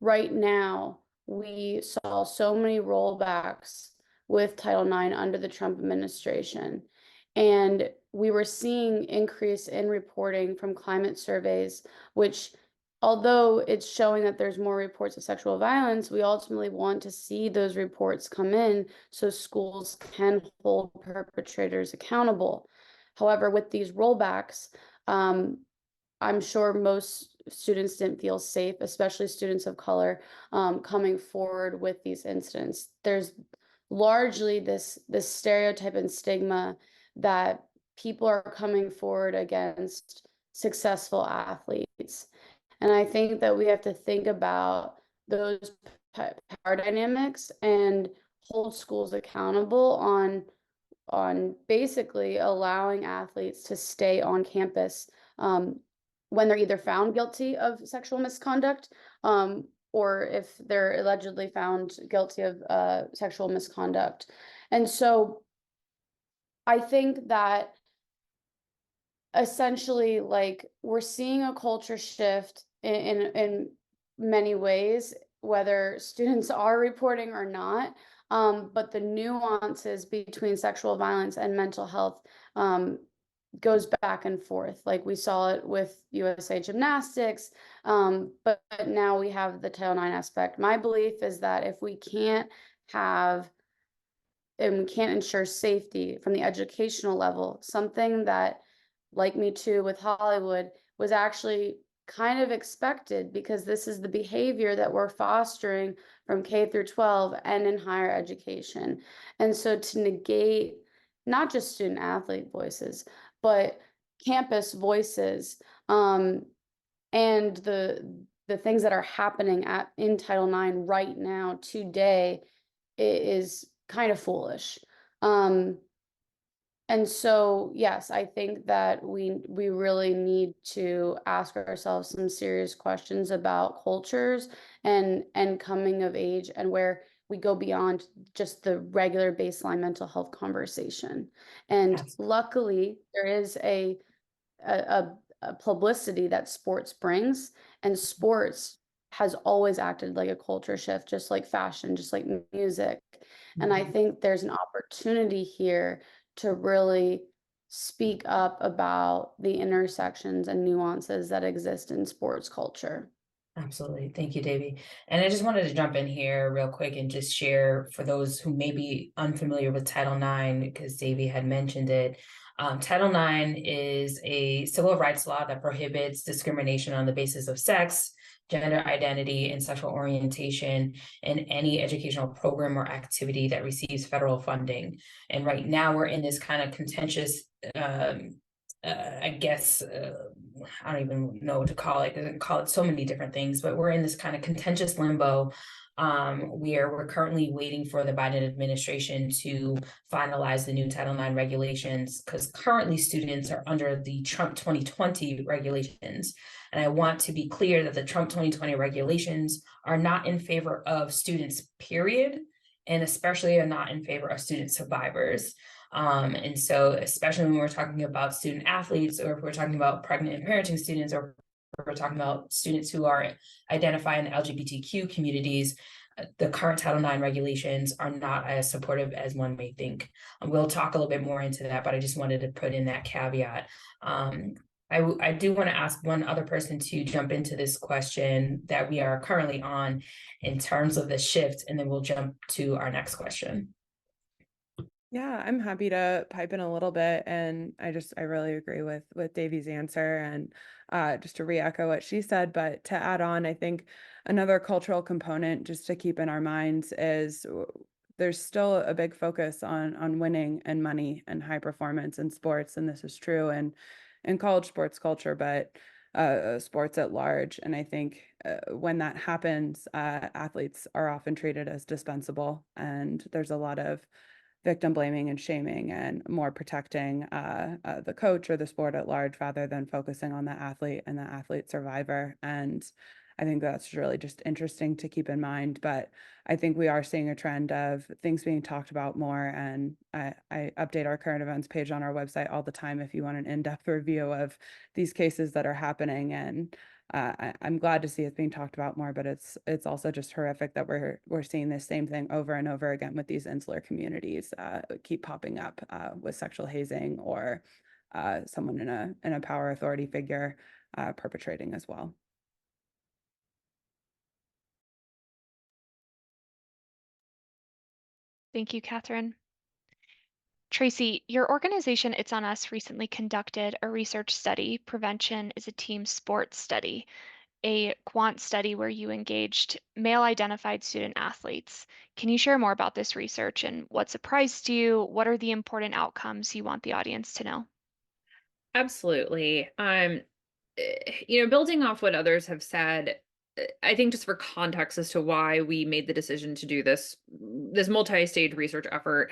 right now we saw so many rollbacks with Title IX under the Trump administration. And we were seeing increase in reporting from climate surveys, which, although it's showing that there's more reports of sexual violence, we ultimately want to see those reports come in so schools can hold perpetrators accountable. However, with these rollbacks, I'm sure most students didn't feel safe, especially students of color, coming forward with these incidents. There's largely this stereotype and stigma that people are coming forward against successful athletes. And I think that we have to think about those power dynamics and hold schools accountable on basically allowing athletes to stay on campus when they're either found guilty of sexual misconduct, or if they're allegedly found guilty of sexual misconduct. And so I think that essentially, like, we're seeing a culture shift in many ways, whether students are reporting or not. But the nuances between sexual violence and mental health goes back and forth. Like we saw it with USA Gymnastics, but now we have the Title IX aspect. My belief is that if we can't have and we can't ensure safety from the educational level, something that, like Me Too with Hollywood, was actually kind of expected because this is the behavior that we're fostering from K through 12 and in higher education. And so to negate not just student athlete voices, but campus voices, and the things that are happening in Title IX right now today is kind of foolish. And so, yes, I think that we really need to ask ourselves some serious questions about cultures and coming of age, and where we go beyond just the regular baseline mental health conversation. And Absolutely. luckily, there is a publicity that sports brings, and sports has always acted like a culture shift, just like fashion, just like music. And I think there's an opportunity here to really speak up about the intersections and nuances that exist in sports culture. Absolutely. Thank you, Davy. And I just wanted to jump in here real quick and just share for those who may be unfamiliar with Title IX, because Davy had mentioned it. Title IX is a civil rights law that prohibits discrimination on the basis of sex, gender identity, and sexual orientation in any educational program or activity that receives federal funding. And right now we're in this kind of contentious I guess I don't even know what to call it. I can call it so many different things, but we're in this kind of contentious limbo where we're currently waiting for the Biden administration to finalize the new Title IX regulations, because currently students are under the Trump 2020 regulations. And I want to be clear that the Trump 2020 regulations are not in favor of students, period, and especially are not in favor of student survivors. And so, especially when we're talking about student athletes, or if we're talking about pregnant and parenting students, or if we're talking about students who are identified in LGBTQ communities, the current Title IX regulations are not as supportive as one may think. We'll talk a little bit more into that, but I just wanted to put in that caveat. I do want to ask one other person to jump into this question that we are currently on in terms of the shift, and then we'll jump to our next question. Yeah, I'm happy to pipe in a little bit, and I really agree with Davy's answer, and just to re-echo what she said, but to add on, I think another cultural component just to keep in our minds is there's still a big focus on winning and money and high performance in sports, and this is true in college sports culture, but sports at large. And I think when that happens, athletes are often treated as dispensable, and there's a lot of victim blaming and shaming, and more protecting the coach or the sport at large rather than focusing on the athlete and the athlete survivor. And I think that's really just interesting to keep in mind. But I think we are seeing a trend of things being talked about more. And I update our current events page on our website all the time if you want an in-depth review of these cases that are happening. And I'm glad to see it's being talked about more, but it's also just horrific that we're seeing this same thing over and over again with these insular communities keep popping up with sexual hazing, or someone in a power authority figure perpetrating as well. Thank you, Catherine. Tracy, your organization, It's On Us, recently conducted a research study, Prevention is a Team Sports Study, a quant study where you engaged male-identified student athletes. Can you share more about this research and what surprised you? What are the important outcomes you want the audience to know? Absolutely. Building off what others have said, I think just for context as to why we made the decision to do this multi-stage research effort,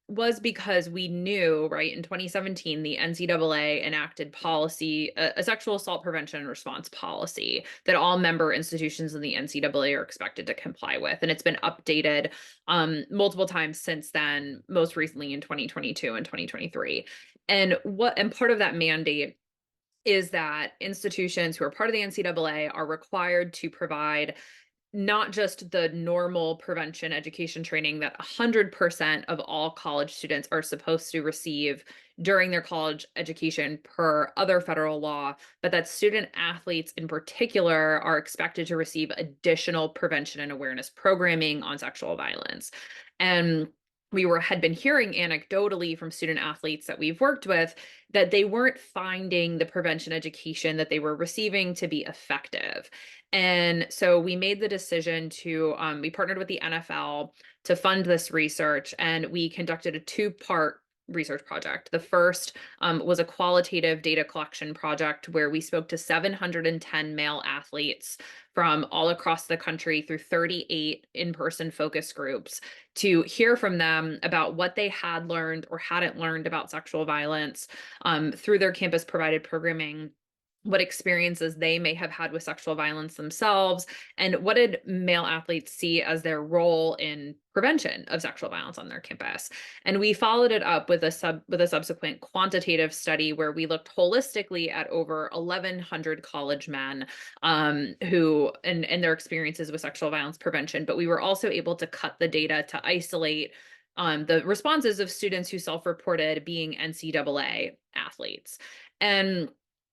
was because we knew, right, in 2017, the NCAA enacted policy, a sexual assault prevention and response policy that all member institutions in the NCAA are expected to comply with. And it's been updated multiple times since then, most recently in 2022 and 2023. And part of that mandate is that institutions who are part of the NCAA are required to provide not just the normal prevention education training that 100% of all college students are supposed to receive during their college education per other federal law, but that student athletes in particular are expected to receive additional prevention and awareness programming on sexual violence. And had been hearing anecdotally from student athletes that we've worked with that they weren't finding the prevention education that they were receiving to be effective. And so we made the decision to, we partnered with the NFL to fund this research, and we conducted a 2-part research project. The first was a qualitative data collection project where we spoke to 710 male athletes from all across the country through 38 in-person focus groups to hear from them about what they had learned or hadn't learned about sexual violence through their campus provided programming, what experiences they may have had with sexual violence themselves, and what did male athletes see as their role in prevention of sexual violence on their campus. And we followed it up with a subsequent quantitative study where we looked holistically at over 1,100 college men who and their experiences with sexual violence prevention. But we were also able to cut the data to isolate the responses of students who self-reported being NCAA athletes. And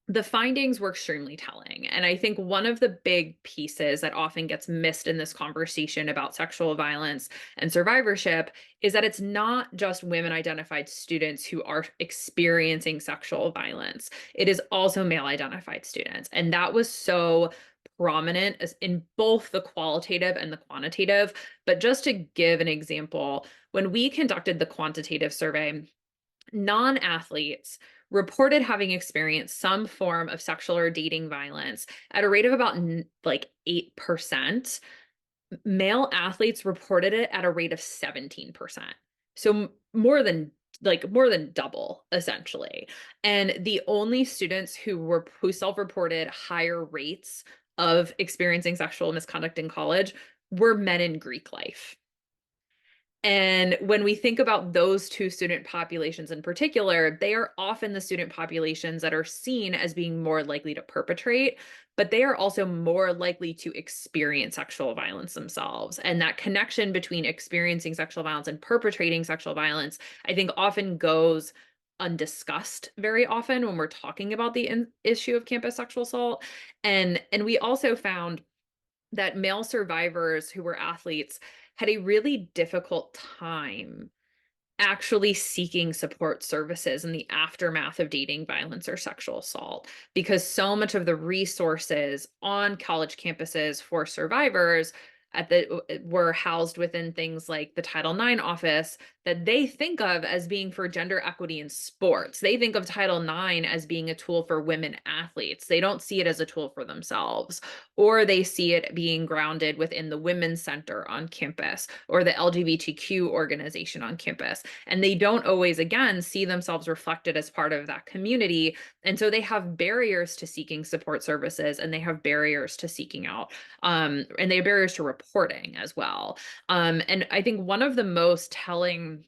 the findings were extremely telling. And I think one of the big pieces that often gets missed in this conversation about sexual violence and survivorship is that it's not just women identified students who are experiencing sexual violence. It is also male identified students. And that was so prominent as in both the qualitative and the quantitative. But just to give an example, when we conducted the quantitative survey, non-athletes reported having experienced some form of sexual or dating violence at a rate of about like 8%. Male athletes reported it at a rate of 17%. So more than double, essentially. And the only students who self-reported higher rates of experiencing sexual misconduct in college were men in Greek life. And when we think about those two student populations in particular, they are often the student populations that are seen as being more likely to perpetrate, but they are also more likely to experience sexual violence themselves. And that connection between experiencing sexual violence and perpetrating sexual violence, I think, often goes undiscussed very often when we're talking about the issue of campus sexual assault. And we also found that male survivors who were athletes had a really difficult time actually seeking support services in the aftermath of dating violence or sexual assault, because so much of the resources on college campuses for survivors were housed within things like the Title IX office that they think of as being for gender equity in sports. They think of Title IX as being a tool for women athletes. They don't see it as a tool for themselves, or they see it being grounded within the Women's Center on campus or the LGBTQ organization on campus. And they don't always, again, see themselves reflected as part of that community. And so they have barriers to seeking support services, and they have barriers to seeking out, and they have barriers to reporting as well. And I think one of the most telling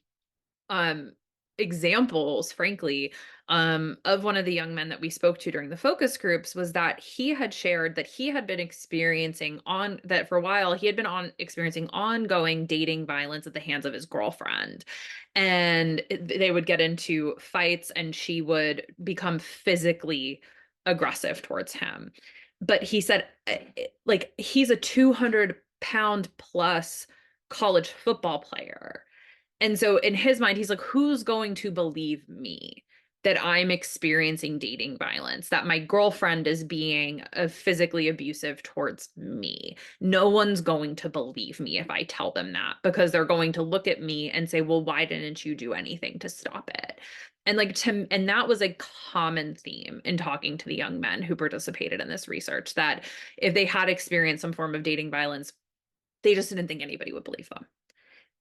examples, frankly, of one of the young men that we spoke to during the focus groups was that he had shared that he had been experiencing for a while, he had been experiencing ongoing dating violence at the hands of his girlfriend. And they would get into fights and she would become physically aggressive towards him. But he said, like, he's a 200-pound plus college football player. And so in his mind, he's like, who's going to believe me that I'm experiencing dating violence, that my girlfriend is being physically abusive towards me? No one's going to believe me if I tell them that, because they're going to look at me and say, well, why didn't you do anything to stop it? And and that was a common theme in talking to the young men who participated in this research, that if they had experienced some form of dating violence, they just didn't think anybody would believe them.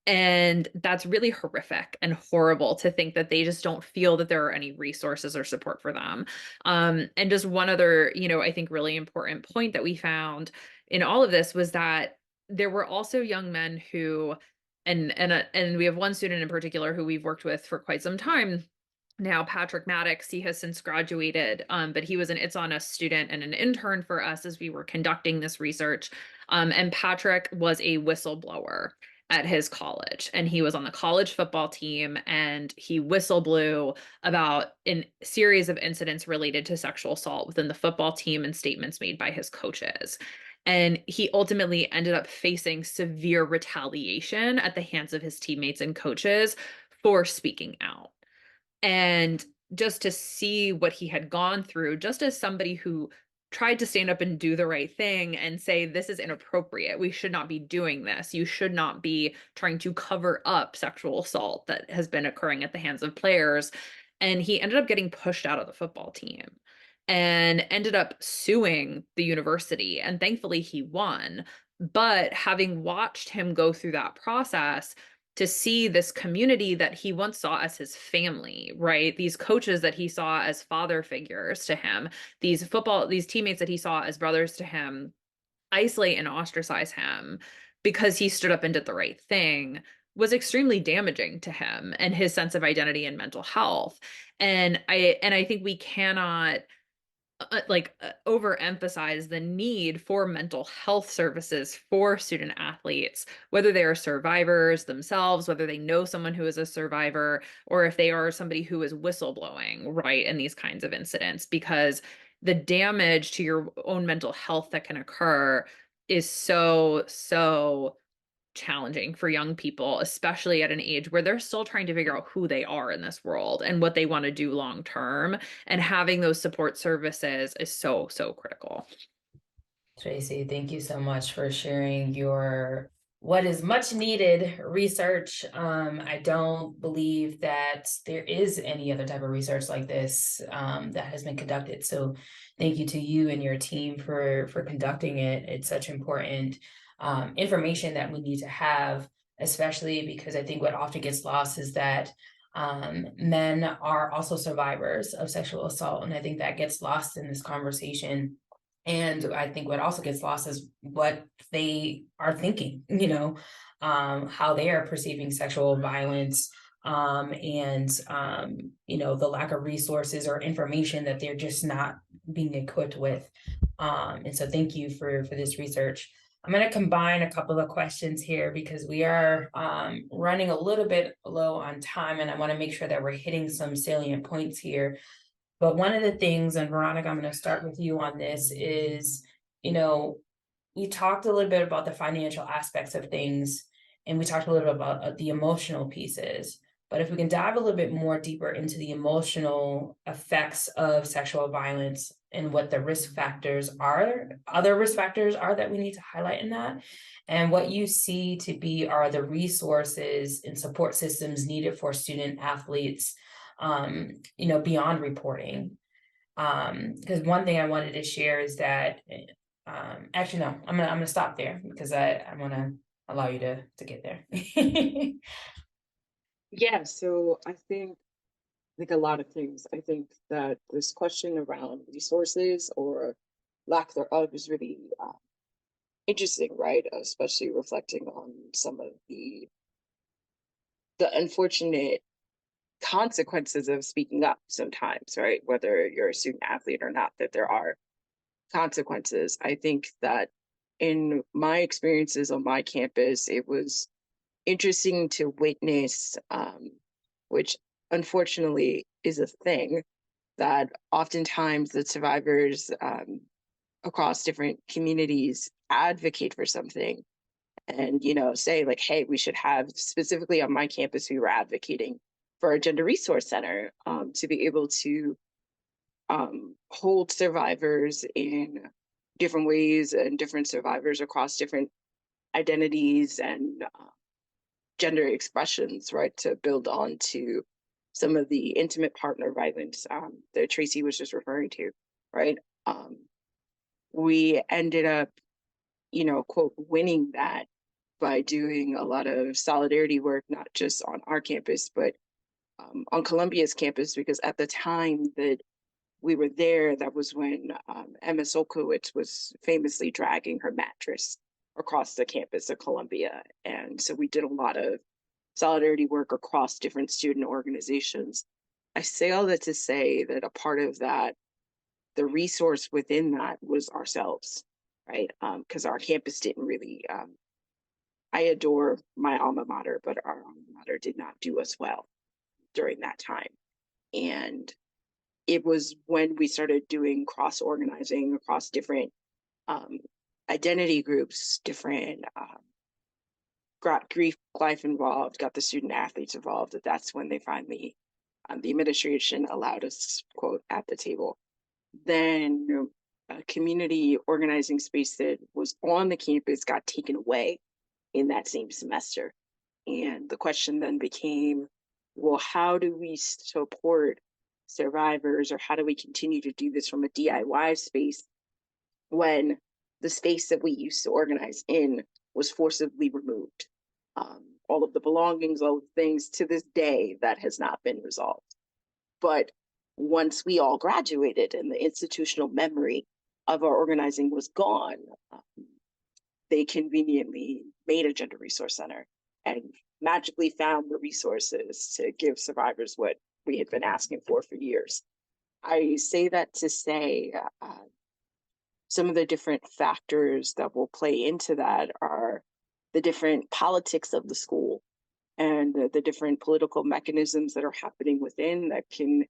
And that's really horrific and horrible to think that they just don't feel that there are any resources or support for them. And just one other, I think really important point that we found in all of this was that there were also young men who, and we have one student in particular who we've worked with for quite some time now, Patrick Maddox. He has since graduated, but he was an It's On Us student and an intern for us as we were conducting this research. And Patrick was a whistleblower at his college, and he was on the college football team, and he whistleblew about a series of incidents related to sexual assault within the football team and statements made by his coaches. And he ultimately ended up facing severe retaliation at the hands of his teammates and coaches for speaking out. And just to see what he had gone through, just as somebody who tried to stand up and do the right thing and say, this is inappropriate. We should not be doing this. You should not be trying to cover up sexual assault that has been occurring at the hands of players. And he ended up getting pushed out of the football team and ended up suing the university. And thankfully he won. But having watched him go through that process, to see this community that he once saw as his family, right? These coaches that he saw as father figures to him, these teammates that he saw as brothers to him, isolate and ostracize him because he stood up and did the right thing, was extremely damaging to him and his sense of identity and mental health. And I think we cannot overemphasize the need for mental health services for student athletes, whether they are survivors themselves, whether they know someone who is a survivor, or if they are somebody who is whistleblowing, right, in these kinds of incidents, because the damage to your own mental health that can occur is so challenging for young people, especially at an age where they're still trying to figure out who they are in this world and what they want to do long term. And having those support services is so critical. Tracy, thank you so much for sharing your what is much needed research. I don't believe that there is any other type of research like this that has been conducted. So thank you to you and your team for conducting it. It's such important information that we need to have, especially because I think what often gets lost is that men are also survivors of sexual assault. And I think that gets lost in this conversation. And I think what also gets lost is what they are thinking, how they are perceiving sexual violence, and the lack of resources or information that they're just not being equipped with. And so thank you for this research. I'm going to combine a couple of questions here because we are running a little bit low on time, and I want to make sure that we're hitting some salient points here. But one of the things, and Veronica, I'm going to start with you on this, is, we talked a little bit about the financial aspects of things, and we talked a little bit about the emotional pieces. But if we can dive a little bit more deeper into the emotional effects of sexual violence and what the other risk factors are that we need to highlight in that, and what you see to be are the resources and support systems needed for student athletes, beyond reporting. Because one thing I wanted to share is that, actually, no, I'm gonna stop there because I want to allow you to get there. Yeah, so I think like a lot of things. I think that this question around resources or lack thereof is really interesting, right? Especially reflecting on some of the unfortunate consequences of speaking up sometimes, right? Whether you're a student athlete or not, that there are consequences. I think that in my experiences on my campus, it was interesting to witness, which unfortunately is a thing, that oftentimes the survivors across different communities advocate for something and say like, hey, we should have, specifically on my campus, we were advocating for a gender resource center to be able to hold survivors in different ways and different survivors across different identities and gender expressions, right, to build on to some of the intimate partner violence that Tracy was just referring to, right? We ended up, quote, winning that by doing a lot of solidarity work, not just on our campus, but on Columbia's campus, because at the time that we were there, that was when Emma Solkowitz was famously dragging her mattress across the campus of Columbia. And so we did a lot of solidarity work across different student organizations. I say all that to say that a part of that, the resource within that was ourselves, right? Because our campus didn't really, I adore my alma mater, but our alma mater did not do us well during that time. And it was when we started doing cross-organizing across different identity groups, different grief life involved, got the student athletes involved, that's when they finally, the administration allowed us, quote, at the table. Then a community organizing space that was on the campus got taken away in that same semester. And the question then became, well, how do we support survivors, or how do we continue to do this from a DIY space when the space that we used to organize in was forcibly removed? All of the belongings, all of the things, to this day, that has not been resolved. But once we all graduated and the institutional memory of our organizing was gone, they conveniently made a gender resource center and magically found the resources to give survivors what we had been asking for years. I say that to say some of the different factors that will play into that are the different politics of the school and the different political mechanisms that are happening within that can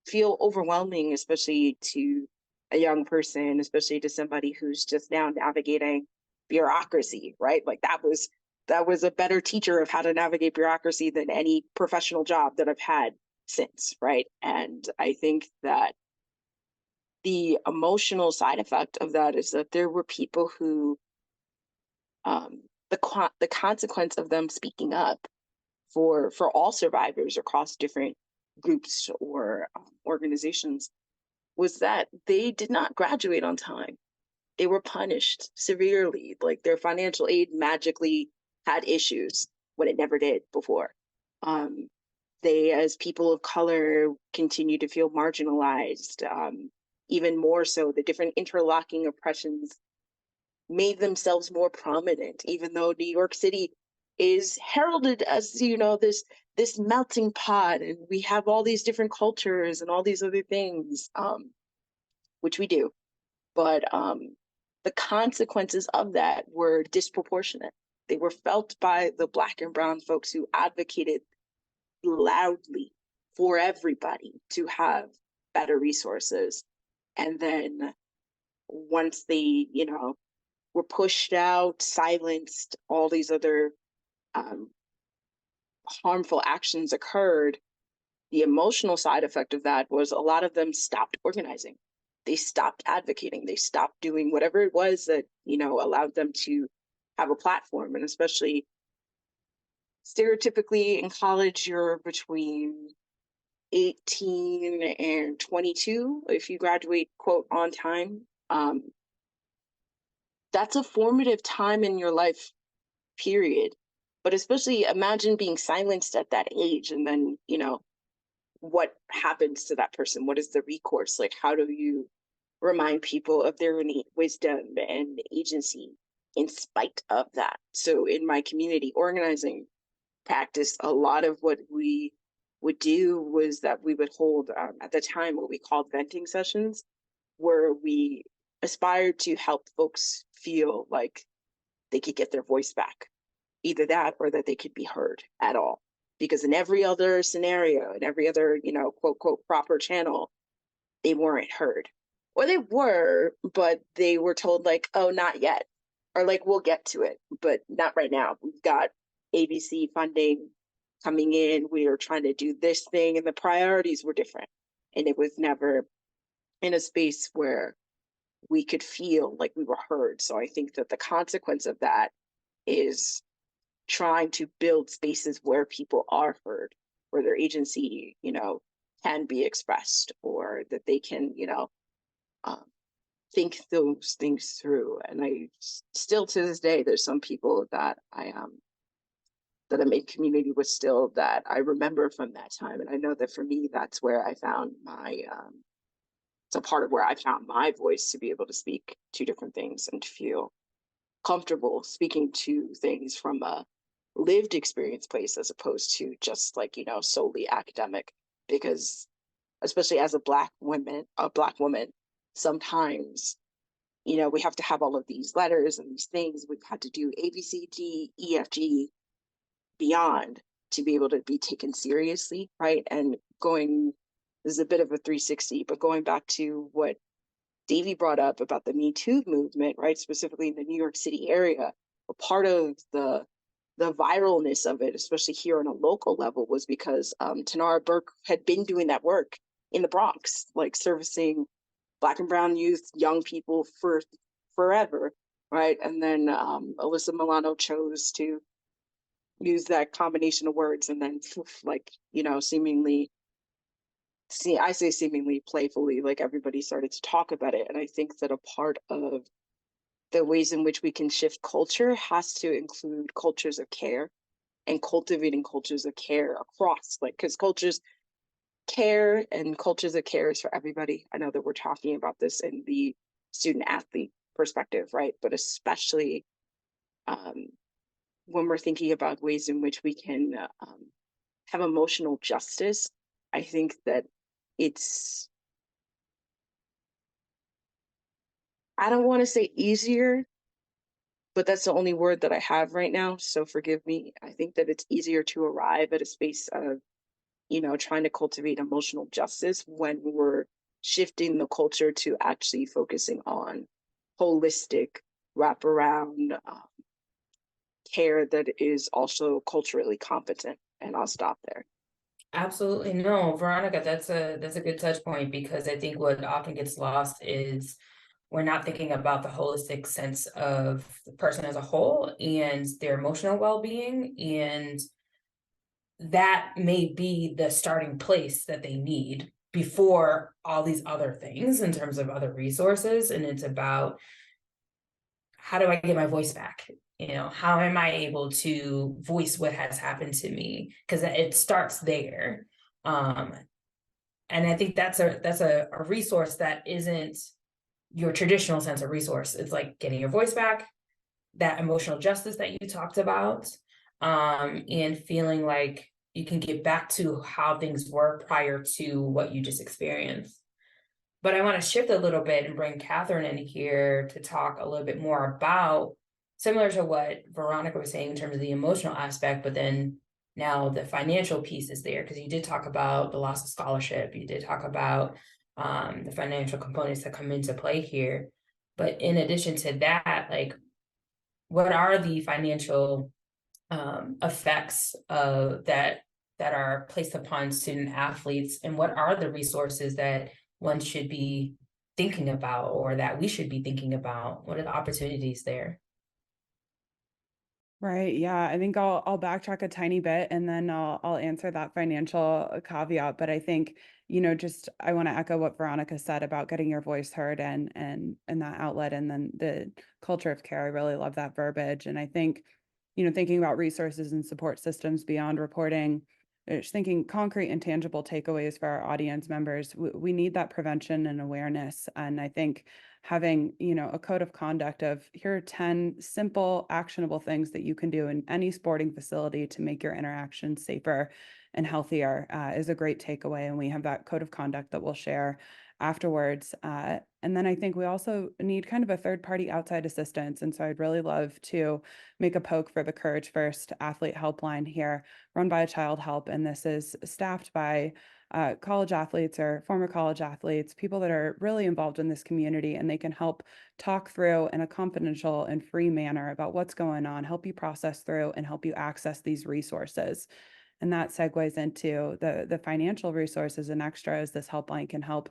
feel overwhelming, especially to a young person, especially to somebody who's just now navigating bureaucracy, right? Like that was a better teacher of how to navigate bureaucracy than any professional job that I've had since, right? And I think that the emotional side effect of that is that there were people who the consequence of them speaking up for all survivors across different groups or organizations was that they did not graduate on time. They were punished severely. Like their financial aid magically had issues when it never did before. They, as people of color, continue to feel marginalized. Even more so, the different interlocking oppressions made themselves more prominent, even though New York City is heralded as, you know, this melting pot, and we have all these different cultures and all these other things, which we do. But the consequences of that were disproportionate. They were felt by the Black and brown folks who advocated loudly for everybody to have better resources. And then once they, you know, were pushed out, silenced, all these other harmful actions occurred, the emotional side effect of that was a lot of them stopped organizing. They stopped advocating. They stopped doing whatever it was that, you know, allowed them to have a platform. And especially stereotypically in college, you're between 18 and 22 if you graduate, quote, on time. That's a formative time in your life, period. But especially imagine being silenced at that age, and then, you know, what happens to that person? What is the recourse? Like, how do you remind people of their innate wisdom and agency in spite of that? So in my community organizing practice, a lot of what we would do was that we would hold, at the time, what we called venting sessions, where we aspired to help folks feel like they could get their voice back. Either that or that they could be heard at all. Because in every other scenario, in every other, you know, quote, quote, proper channel, they weren't heard. Or they were, but they were told like, oh, not yet. Or like, we'll get to it, but not right now. We've got ABC funding coming in. We are trying to do this thing, and the priorities were different. And it was never in a space where we could feel like we were heard. So I think that the consequence of that is trying to build spaces where people are heard, where their agency, you know, can be expressed, or that they can, you know, think those things through. And I still, to this day, there's some people that I made community with still that I remember from that time. And I know that for me, that's where I found my, it's a part of where I found my voice to be able to speak to different things and to feel comfortable speaking to things from a lived experience place, as opposed to just like, you know, solely academic. Because especially as a Black woman, sometimes, you know, we have to have all of these letters and these things. We've had to do A, B, C, D, E, F, G, beyond to be able to be taken seriously, right? And going, this is a bit of a 360, but going back to what Davey brought up about the Me Too movement, right? Specifically in the New York City area, a part of the viralness of it, especially here on a local level, was because Tanara Burke had been doing that work in the Bronx, like servicing Black and brown youth, young people for forever, right? And then Alyssa Milano chose to use that combination of words, and then like, you know, seemingly, I say seemingly playfully, like everybody started to talk about it. And I think that a part of the ways in which we can shift culture has to include cultures of care and cultivating cultures of care across, like, because cultures care and cultures of care is for everybody. I know that we're talking about this in the student athlete perspective, right? But especially when we're thinking about ways in which we can have emotional justice, I think that it's, I don't want to say easier, but that's the only word that I have right now. So forgive me. I think that it's easier to arrive at a space of, you know, trying to cultivate emotional justice when we're shifting the culture to actually focusing on holistic wraparound care that is also culturally competent. And I'll stop there. Absolutely. No, Veronica, that's a good touch point, because I think what often gets lost is we're not thinking about the holistic sense of the person as a whole and their emotional well-being, and that may be the starting place that they need before all these other things in terms of other resources. And it's about, how do I get my voice back? You know, how am I able to voice what has happened to me? Because it starts there. And I think that's a resource that isn't your traditional sense of resource. It's like getting your voice back, that emotional justice that you talked about, and feeling like you can get back to how things were prior to what you just experienced. But I want to shift a little bit and bring Catherine in here to talk a little bit more about, similar to what Veronica was saying in terms of the emotional aspect, but then now the financial piece is there, because you did talk about the loss of scholarship. You did talk about the financial components that come into play here. But in addition to that, like, what are the financial effects that are placed upon student athletes, and what are the resources that one should be thinking about, or that we should be thinking about? What are the opportunities there? Right. Yeah. I think I'll backtrack a tiny bit and then I'll answer that financial caveat. But I think, you know, just I want to echo what Veronica said about getting your voice heard and that outlet, and then the culture of care. I really love that verbiage. And I think, you know, thinking about resources and support systems beyond reporting, just thinking concrete and tangible takeaways for our audience members. We need that prevention and awareness. And I think having, you know, a code of conduct of, here are 10 simple, actionable things that you can do in any sporting facility to make your interactions safer and healthier is a great takeaway. And we have that code of conduct that we'll share afterwards. And then I think we also need kind of a third party outside assistance. And so I'd really love to make a poke for the Courage First Athlete Helpline here, run by a Child Help. And this is staffed by college athletes or former college athletes, people that are really involved in this community, and they can help talk through in a confidential and free manner about what's going on, help you process through, and help you access these resources. And that segues into the financial resources and extras this helpline can help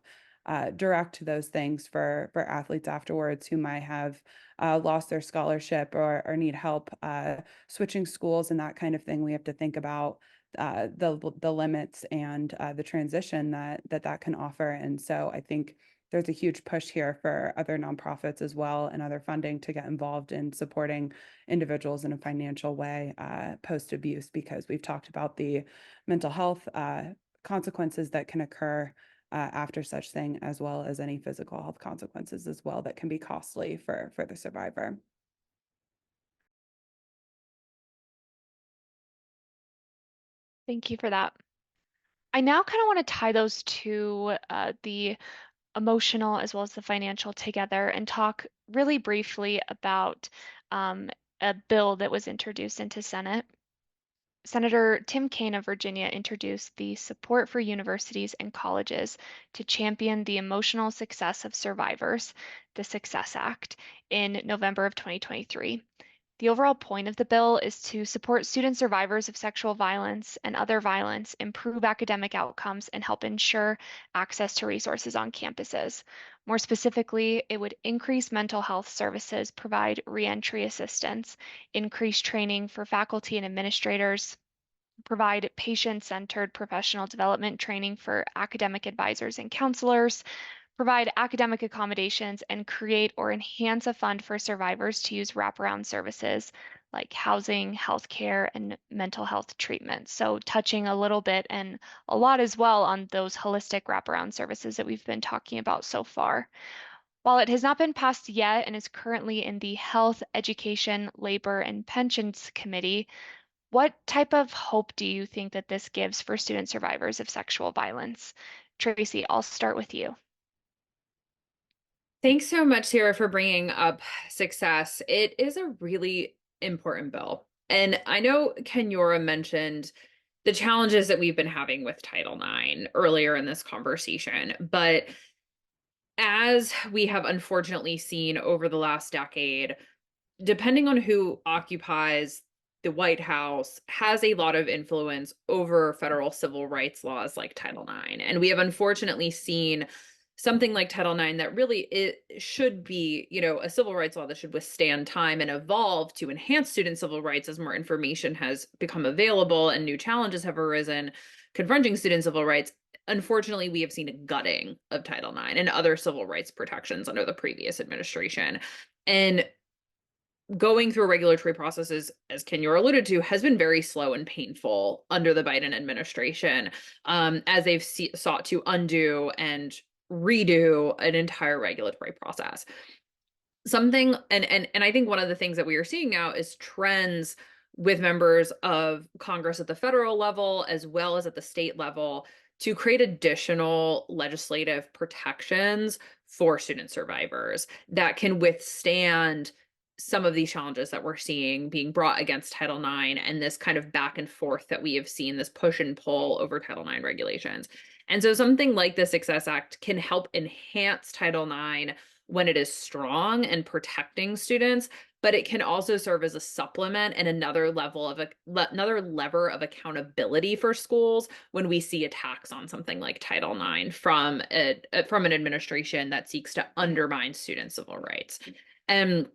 direct those things for athletes afterwards who might have lost their scholarship or need help switching schools and that kind of thing. We have to think about the limits and the transition that can offer. And so I think there's a huge push here for other nonprofits as well and other funding to get involved in supporting individuals in a financial way post-abuse, because we've talked about the mental health consequences that can occur after such thing, as well as any physical health consequences as well that can be costly for the survivor. Thank you for that. I now kind of want to tie those two, the emotional as well as the financial, together and talk really briefly about a bill that was introduced into Senate. Senator Tim Kaine of Virginia introduced the Support for Universities and Colleges to Champion the Emotional Success of Survivors, the Success Act, in November of 2023. The overall point of the bill is to support student survivors of sexual violence and other violence, improve academic outcomes, and help ensure access to resources on campuses. More specifically, it would increase mental health services, provide reentry assistance, increase training for faculty and administrators, provide patient-centered professional development training for academic advisors and counselors, provide academic accommodations, and create or enhance a fund for survivors to use wraparound services like housing, healthcare, and mental health treatment. So touching a little bit and a lot as well on those holistic wraparound services that we've been talking about so far. While it has not been passed yet and is currently in the Health, Education, Labor, and Pensions Committee, what type of hope do you think that this gives for student survivors of sexual violence? Tracy, I'll start with you. Thanks so much, Sarah, for bringing up success. It is a really important bill. And I know Kenyora mentioned the challenges that we've been having with Title IX earlier in this conversation, but as we have unfortunately seen over the last decade, depending on who occupies the White House, has a lot of influence over federal civil rights laws like Title IX. And we have unfortunately seen something like Title IX that really it should be, a civil rights law that should withstand time and evolve to enhance student civil rights as more information has become available and new challenges have arisen confronting student civil rights. Unfortunately, we have seen a gutting of Title IX and other civil rights protections under the previous administration. And going through regulatory processes, as Kenyora alluded to, has been very slow and painful under the Biden administration, as they've sought to undo and redo an entire regulatory process. And I think one of the things that we are seeing now is trends with members of Congress at the federal level as well as at the state level to create additional legislative protections for student survivors that can withstand some of these challenges that we're seeing being brought against Title IX and this kind of back and forth that we have seen, this push and pull over Title IX regulations. And so something like the Success Act can help enhance Title IX when it is strong and protecting students, but it can also serve as a supplement and another lever of accountability for schools when we see attacks on something like Title IX from an administration that seeks to undermine student civil rights. And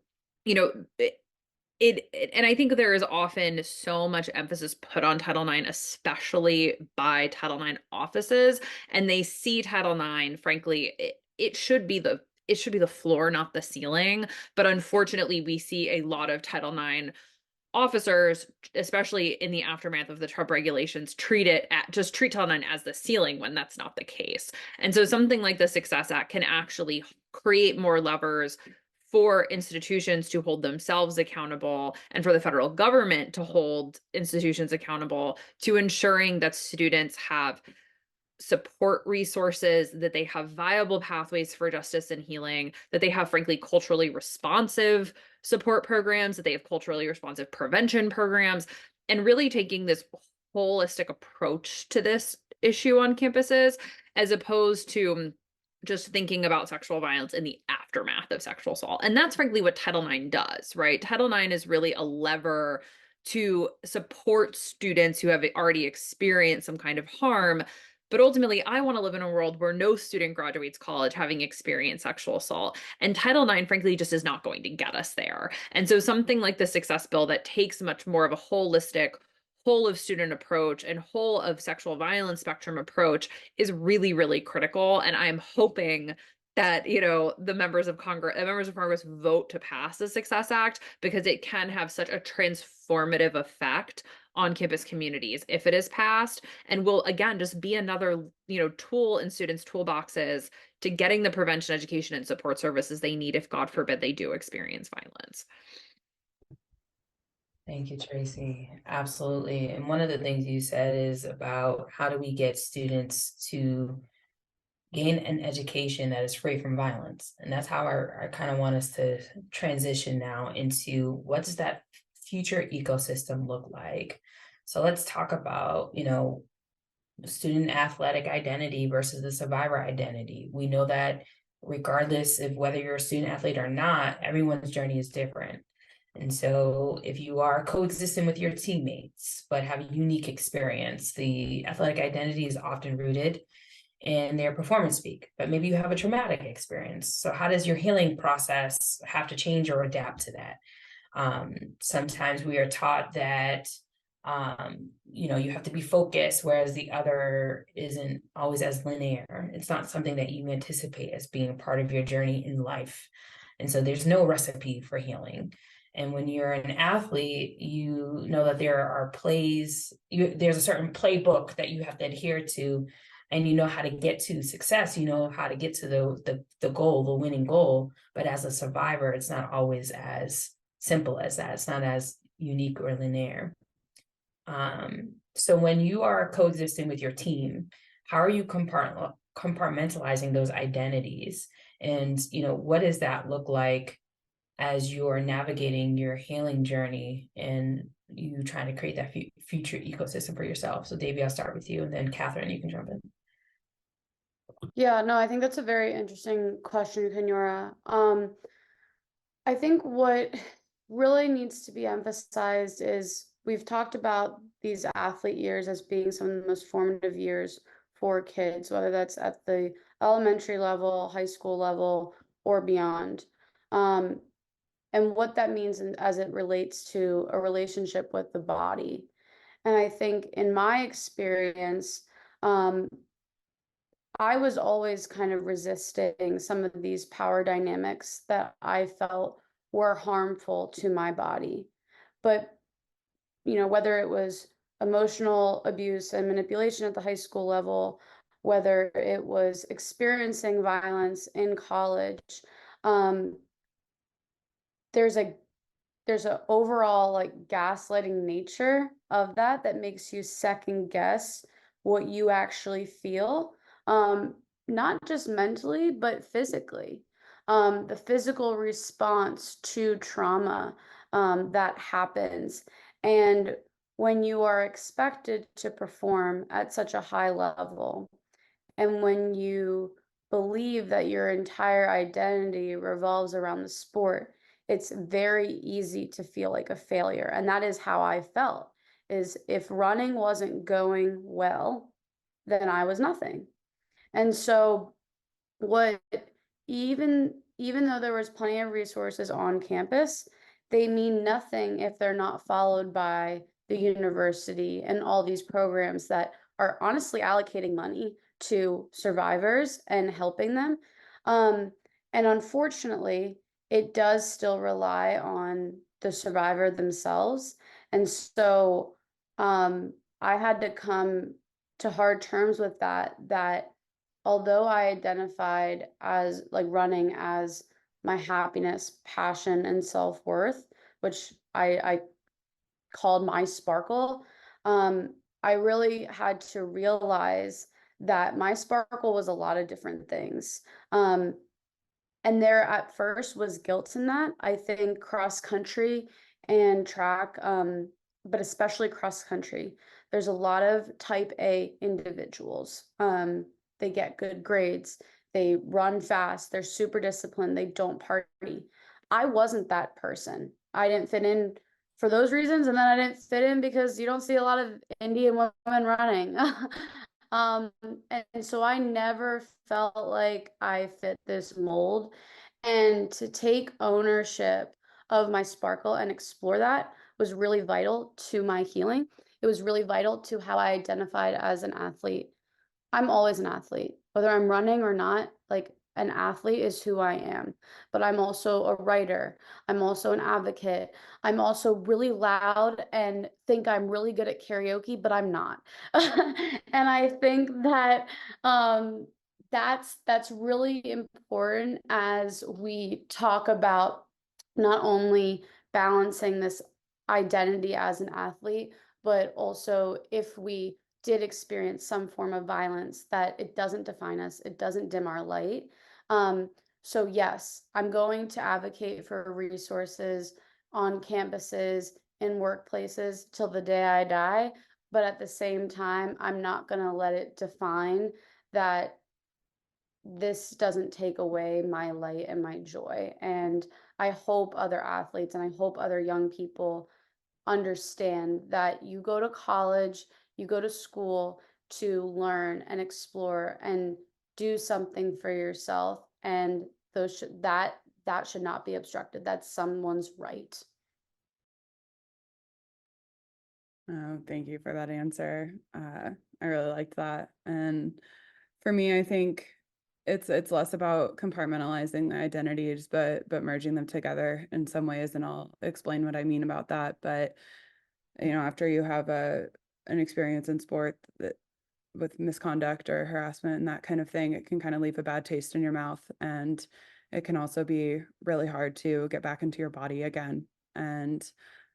and I think there is often so much emphasis put on Title IX, especially by Title IX offices, and they see Title IX, frankly, it should be the floor, not the ceiling. But unfortunately, we see a lot of Title IX officers, especially in the aftermath of the Trump regulations, treat Title IX as the ceiling when that's not the case. And so something like the Success Act can actually create more levers for institutions to hold themselves accountable and for the federal government to hold institutions accountable to ensuring that students have support resources, that they have viable pathways for justice and healing, that they have, frankly, culturally responsive support programs, that they have culturally responsive prevention programs, and really taking this holistic approach to this issue on campuses, as opposed to just thinking about sexual violence in the aftermath of sexual assault. And that's frankly what Title IX does, right? Title IX is really a lever to support students who have already experienced some kind of harm. But ultimately, I want to live in a world where no student graduates college having experienced sexual assault. And Title IX, frankly, just is not going to get us there. And so something like the Success Bill that takes much more of a holistic, whole of student approach and whole of sexual violence spectrum approach is really, really critical. And I'm hoping that, the members of Congress vote to pass the Success Act, because it can have such a transformative effect on campus communities if it is passed, and will again just be another, tool in students' toolboxes to getting the prevention, education, and support services they need if, God forbid, they do experience violence. Thank you, Tracy. Absolutely. And one of the things you said is about how do we get students to gain an education that is free from violence. And that's how I kind of want us to transition now into what does that future ecosystem look like So let's talk about, student athletic identity versus the survivor identity. We know that regardless of whether you're a student athlete or not, everyone's journey is different. And so if you are coexisting with your teammates, but have a unique experience, the athletic identity is often rooted in their performance peak, but maybe you have a traumatic experience. So how does your healing process have to change or adapt to that? Sometimes we are taught that you have to be focused, whereas the other isn't always as linear. It's not something that you anticipate as being part of your journey in life. And so there's no recipe for healing. And when you're an athlete, you know that there are there's a certain playbook that you have to adhere to, and you know how to get to success, you know how to get to the goal, the winning goal. But as a survivor, it's not always as simple as that. It's not as unique or linear. So when you are coexisting with your team, how are you compartmentalizing those identities? And, what does that look like as you're navigating your healing journey and you trying to create that future ecosystem for yourself? So Davey, I'll start with you, and then Catherine, you can jump in. Yeah, no, I think that's a very interesting question, Kenora. I think what really needs to be emphasized is we've talked about these athlete years as being some of the most formative years for kids, whether that's at the elementary level, high school level, or beyond. And what that means as it relates to a relationship with the body. And I think in my experience, I was always kind of resisting some of these power dynamics that I felt were harmful to my body. But, whether it was emotional abuse and manipulation at the high school level, whether it was experiencing violence in college, there's a overall like gaslighting nature of that makes you second guess what you actually feel, not just mentally but physically, the physical response to trauma that happens. And when you are expected to perform at such a high level, and when you believe that your entire identity revolves around the sport, it's very easy to feel like a failure. And that is how I felt, is if running wasn't going well, then I was nothing. And so what even though there was plenty of resources on campus, they mean nothing if they're not followed by the university and all these programs that are honestly allocating money to survivors and helping them. And unfortunately, it does still rely on the survivor themselves. And so I had to come to hard terms with that although I identified as like running as my happiness, passion, and self-worth, which I called my sparkle, I really had to realize that my sparkle was a lot of different things. And there at first was guilt in that. I think cross country and track, but especially cross country, there's a lot of type A individuals. They get good grades, they run fast, they're super disciplined, they don't party. I wasn't that person. I didn't fit in for those reasons, and then I didn't fit in because you don't see a lot of Indian women running. And so I never felt like I fit this mold. And to take ownership of my sparkle and explore that was really vital to my healing. It was really vital to how I identified as an athlete. I'm always an athlete, whether I'm running or not, like an athlete is who I am. But I'm also a writer. I'm also an advocate. I'm also really loud and think I'm really good at karaoke, but I'm not. And I think that that's really important as we talk about not only balancing this identity as an athlete, but also if we did experience some form of violence, that it doesn't define us, it doesn't dim our light. So yes, I'm going to advocate for resources on campuses in workplaces till the day I die. But at the same time, I'm not going to let it define that this doesn't take away my light and my joy. And I hope other athletes and I hope other young people understand that you go to college, you go to school to learn and explore and do something for yourself. And that should not be obstructed. That's someone's right. Oh, thank you for that answer. I really liked that. And for me, I think it's less about compartmentalizing the identities, but merging them together in some ways. And I'll explain what I mean about that. But after you have an experience in sport that with misconduct or harassment and that kind of thing, it can kind of leave a bad taste in your mouth. And it can also be really hard to get back into your body again. And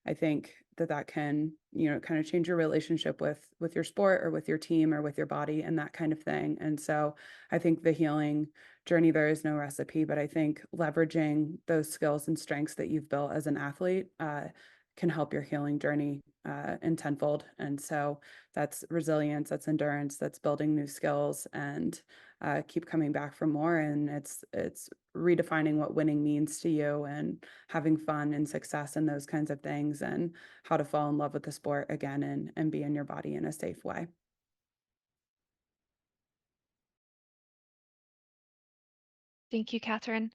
I think that can, kind of change your relationship with your sport or with your team or with your body and that kind of thing. And so I think the healing journey, there is no recipe, but I think leveraging those skills and strengths that you've built as an athlete can help your healing journey in tenfold. And so that's resilience, that's endurance, that's building new skills, and keep coming back for more. And it's redefining what winning means to you and having fun and success and those kinds of things, and how to fall in love with the sport again and be in your body in a safe way. Thank you, Catherine.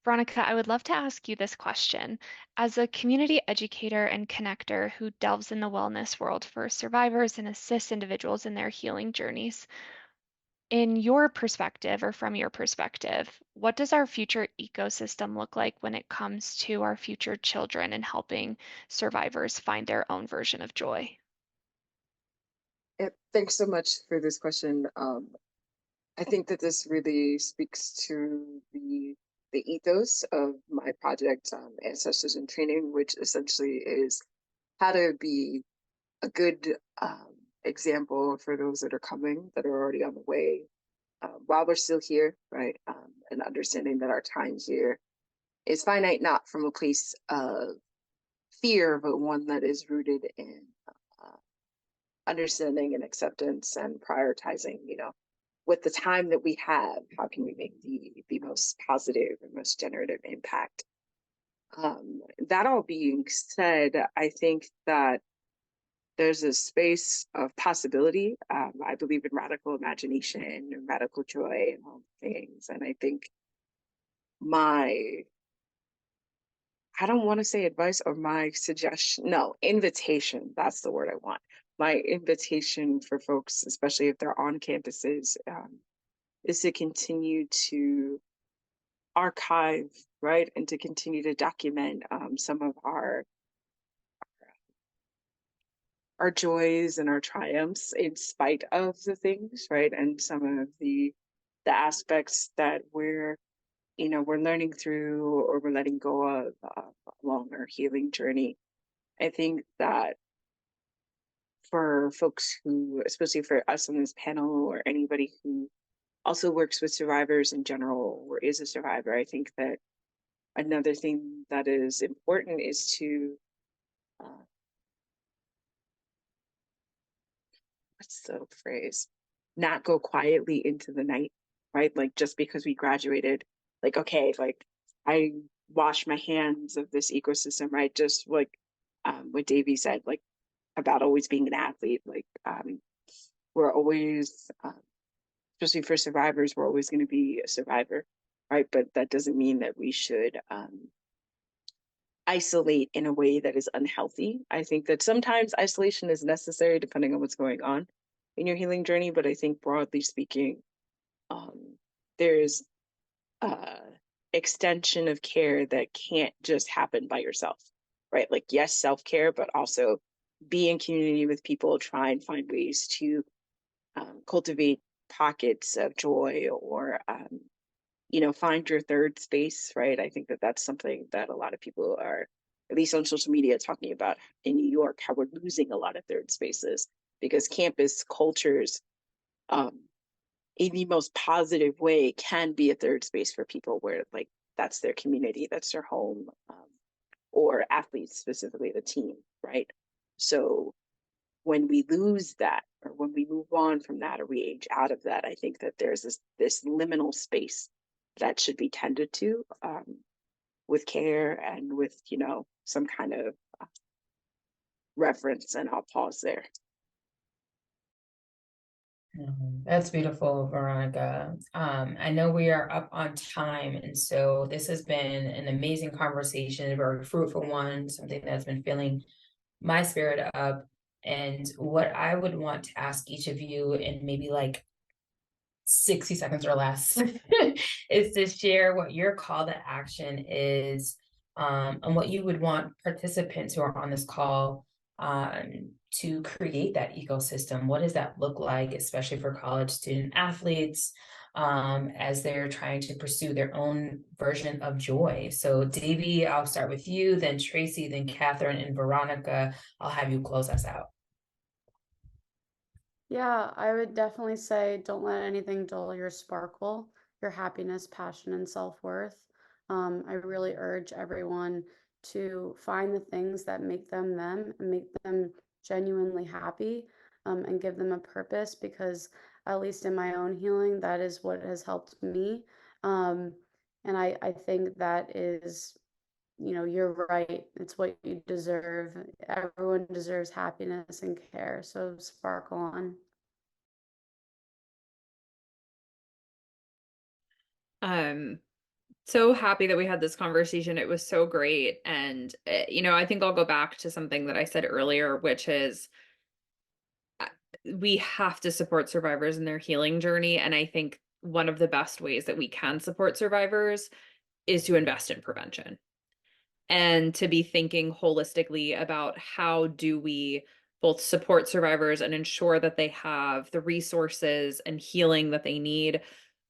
Veronica, I would love to ask you this question. As a community educator and connector who delves in the wellness world for survivors and assists individuals in their healing journeys, in your perspective or from your perspective, what does our future ecosystem look like when it comes to our future children and helping survivors find their own version of joy? Yeah, thanks so much for this question. I think that this really speaks to the ethos of my project, Ancestors in Training, which essentially is how to be a good example for those that are coming, that are already on the way, while we're still here, right? And understanding that our time here is finite, not from a place of fear, but one that is rooted in understanding and acceptance and prioritizing, with the time that we have, how can we make the most positive and most generative impact? That all being said, I think that there's a space of possibility. I believe in radical imagination and radical joy and all things. And I think I don't want to say advice or my suggestion, no, invitation, that's the word I want. My invitation for folks, especially if they're on campuses, is to continue to archive, right, and to continue to document some of our joys and our triumphs in spite of the things, right, and some of the aspects that we're learning through or we're letting go of along our healing journey. I think that for folks who, especially for us on this panel or anybody who also works with survivors in general or is a survivor, I think that another thing that is important is to what's the phrase? Not go quietly into the night, right? Like just because we graduated, like, okay, like I wash my hands of this ecosystem, right? Just like what Davey said, like about always being an athlete, like we're always, especially for survivors, we're always going to be a survivor, right? But that doesn't mean that we should isolate in a way that is unhealthy. I think that sometimes isolation is necessary depending on what's going on in your healing journey. But I think broadly speaking, there's extension of care that can't just happen by yourself, right? Like, yes, self-care, but also be in community with people, try and find ways to cultivate pockets of joy or find your third space, right? I think that that's something that a lot of people are, at least on social media, talking about in New York, how we're losing a lot of third spaces because campus cultures, in the most positive way, can be a third space for people where like that's their community, that's their home, or athletes, specifically the team, right? So when we lose that, or when we move on from that, or we age out of that, I think that there's this liminal space that should be tended to, with care and with, some kind of reference. And I'll pause there. That's beautiful, Veronica. I know we are up on time, and so this has been an amazing conversation, a very fruitful one, something that's been filling my spirit up. And what I would want to ask each of you in maybe like 60 seconds or less is to share what your call to action is, and what you would want participants who are on this call to create that ecosystem. What does that look like, especially for college student athletes, as they're trying to pursue their own version of joy? So Davy, I'll start with you, then Tracy, then Catherine, and Veronica, I'll have you close us out. Yeah, I would definitely say don't let anything dull your sparkle, your happiness, passion, and self-worth. I really urge everyone to find the things that make them them and make them genuinely happy, and give them a purpose, because at least in my own healing, that is what has helped me. And I think that is, you're right. It's what you deserve. Everyone deserves happiness and care. So sparkle on. So happy that we had this conversation. It was so great. And, I think I'll go back to something that I said earlier, which is we have to support survivors in their healing journey. And I think one of the best ways that we can support survivors is to invest in prevention and to be thinking holistically about how do we both support survivors and ensure that they have the resources and healing that they need,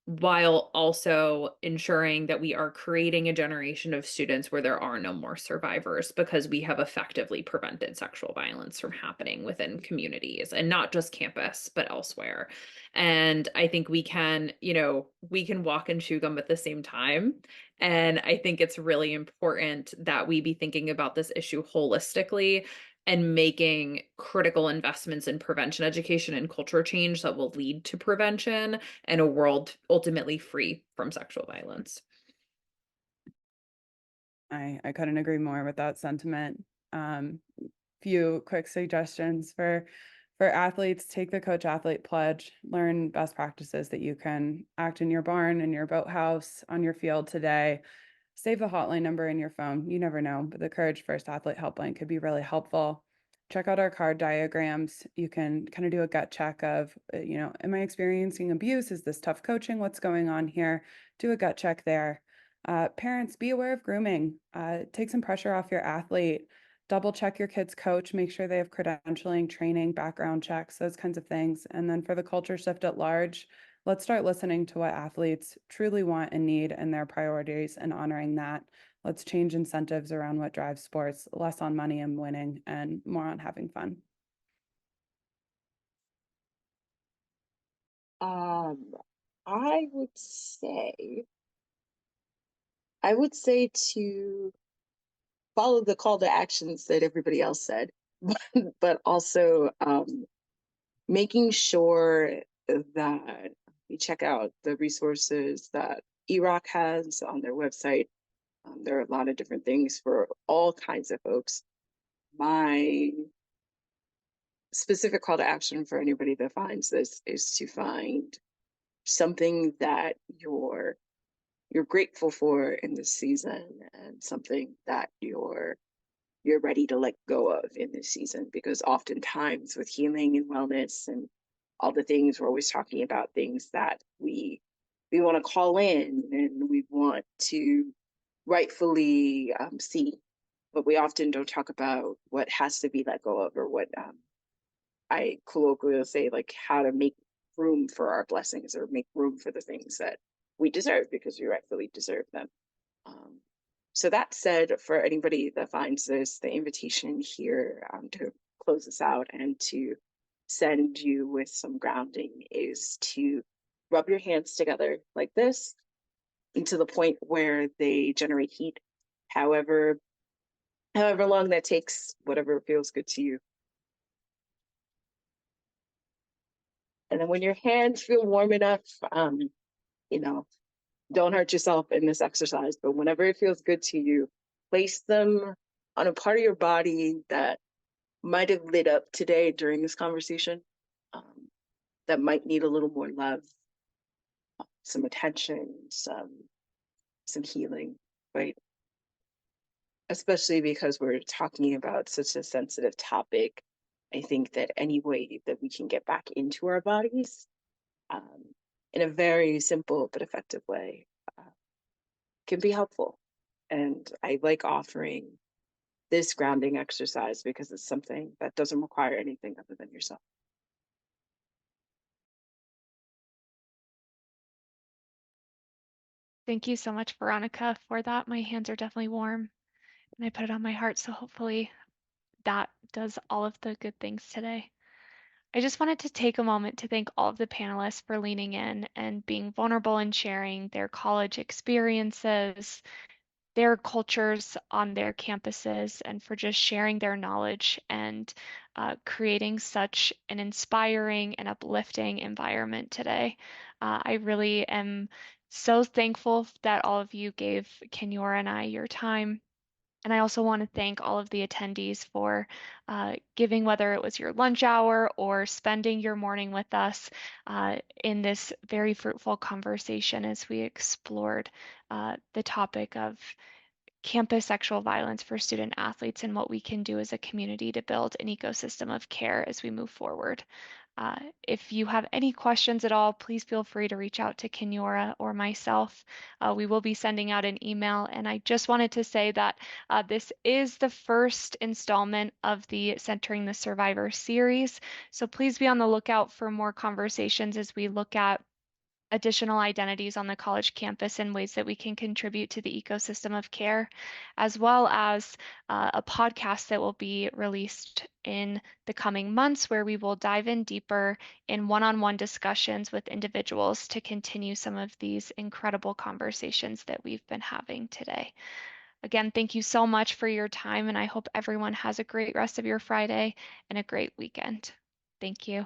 while also ensuring that we are creating a generation of students where there are no more survivors, because we have effectively prevented sexual violence from happening within communities, and not just campus, but elsewhere. And I think we can walk and chew gum at the same time. And I think it's really important that we be thinking about this issue holistically and making critical investments in prevention education and culture change that will lead to prevention and a world ultimately free from sexual violence. I couldn't agree more with that sentiment. Few quick suggestions for athletes: take the coach athlete pledge, learn best practices that you can act in your barn, in your boathouse, on your field today. Save the hotline number in your phone. You never know, but the Courage First Athlete Helpline could be really helpful. Check out our card diagrams. You can kind of do a gut check of, am I experiencing abuse? Is this tough coaching? What's going on here? Do a gut check there. Parents, be aware of grooming. Take some pressure off your athlete. Double check your kid's coach. Make sure they have credentialing, training, background checks, those kinds of things. And then for the culture shift at large, let's start listening to what athletes truly want and need and their priorities, and honoring that. Let's change incentives around what drives sports, less on money and winning and more on having fun. I would say to follow the call to actions that everybody else said, but also making sure that you check out the resources that EROC has on their website. There are a lot of different things for all kinds of folks. My specific call to action for anybody that finds this is to find something that you're grateful for in this season, and something that you're ready to let go of in this season. Because oftentimes with healing and wellness and all the things, we're always talking about things that we want to call in and we want to rightfully see, but we often don't talk about what has to be let go of, or what I colloquially say, like how to make room for our blessings, or make room for the things that we deserve because we rightfully deserve them. So that said, for anybody that finds this, the invitation here to close this out and to send you with some grounding is to rub your hands together like this, and to the point where they generate heat. However however long that takes, whatever feels good to you. And then when your hands feel warm enough, you know, don't hurt yourself in this exercise, but whenever it feels good to you, place them on a part of your body that might have lit up today during this conversation, that might need a little more love, some attention, some healing, right? Especially because we're talking about such a sensitive topic. I think that any way that we can get back into our bodies in a very simple but effective way can be helpful. And I like offering this grounding exercise because it's something that doesn't require anything other than yourself. Thank you so much, Veronica, for that. My hands are definitely warm and I put it on my heart, so hopefully that does all of the good things today. I just wanted to take a moment to thank all of the panelists for leaning in and being vulnerable and sharing their college experiences, their cultures on their campuses, and for just sharing their knowledge and creating such an inspiring and uplifting environment today. I really am so thankful that all of you gave Kenyora and I your time. And I also want to thank all of the attendees for giving, whether it was your lunch hour or spending your morning with us in this very fruitful conversation as we explored the topic of campus sexual violence for student athletes and what we can do as a community to build an ecosystem of care as we move forward. If you have any questions at all, please feel free to reach out to Kenyora or myself. We will be sending out an email. And I just wanted to say that this is the first installment of the Centering the Survivor series. So please be on the lookout for more conversations as we look at additional identities on the college campus and ways that we can contribute to the ecosystem of care, as well as a podcast that will be released in the coming months where we will dive in deeper in one-on-one discussions with individuals to continue some of these incredible conversations that we've been having today. Again, thank you so much for your time, and I hope everyone has a great rest of your Friday and a great weekend. Thank you.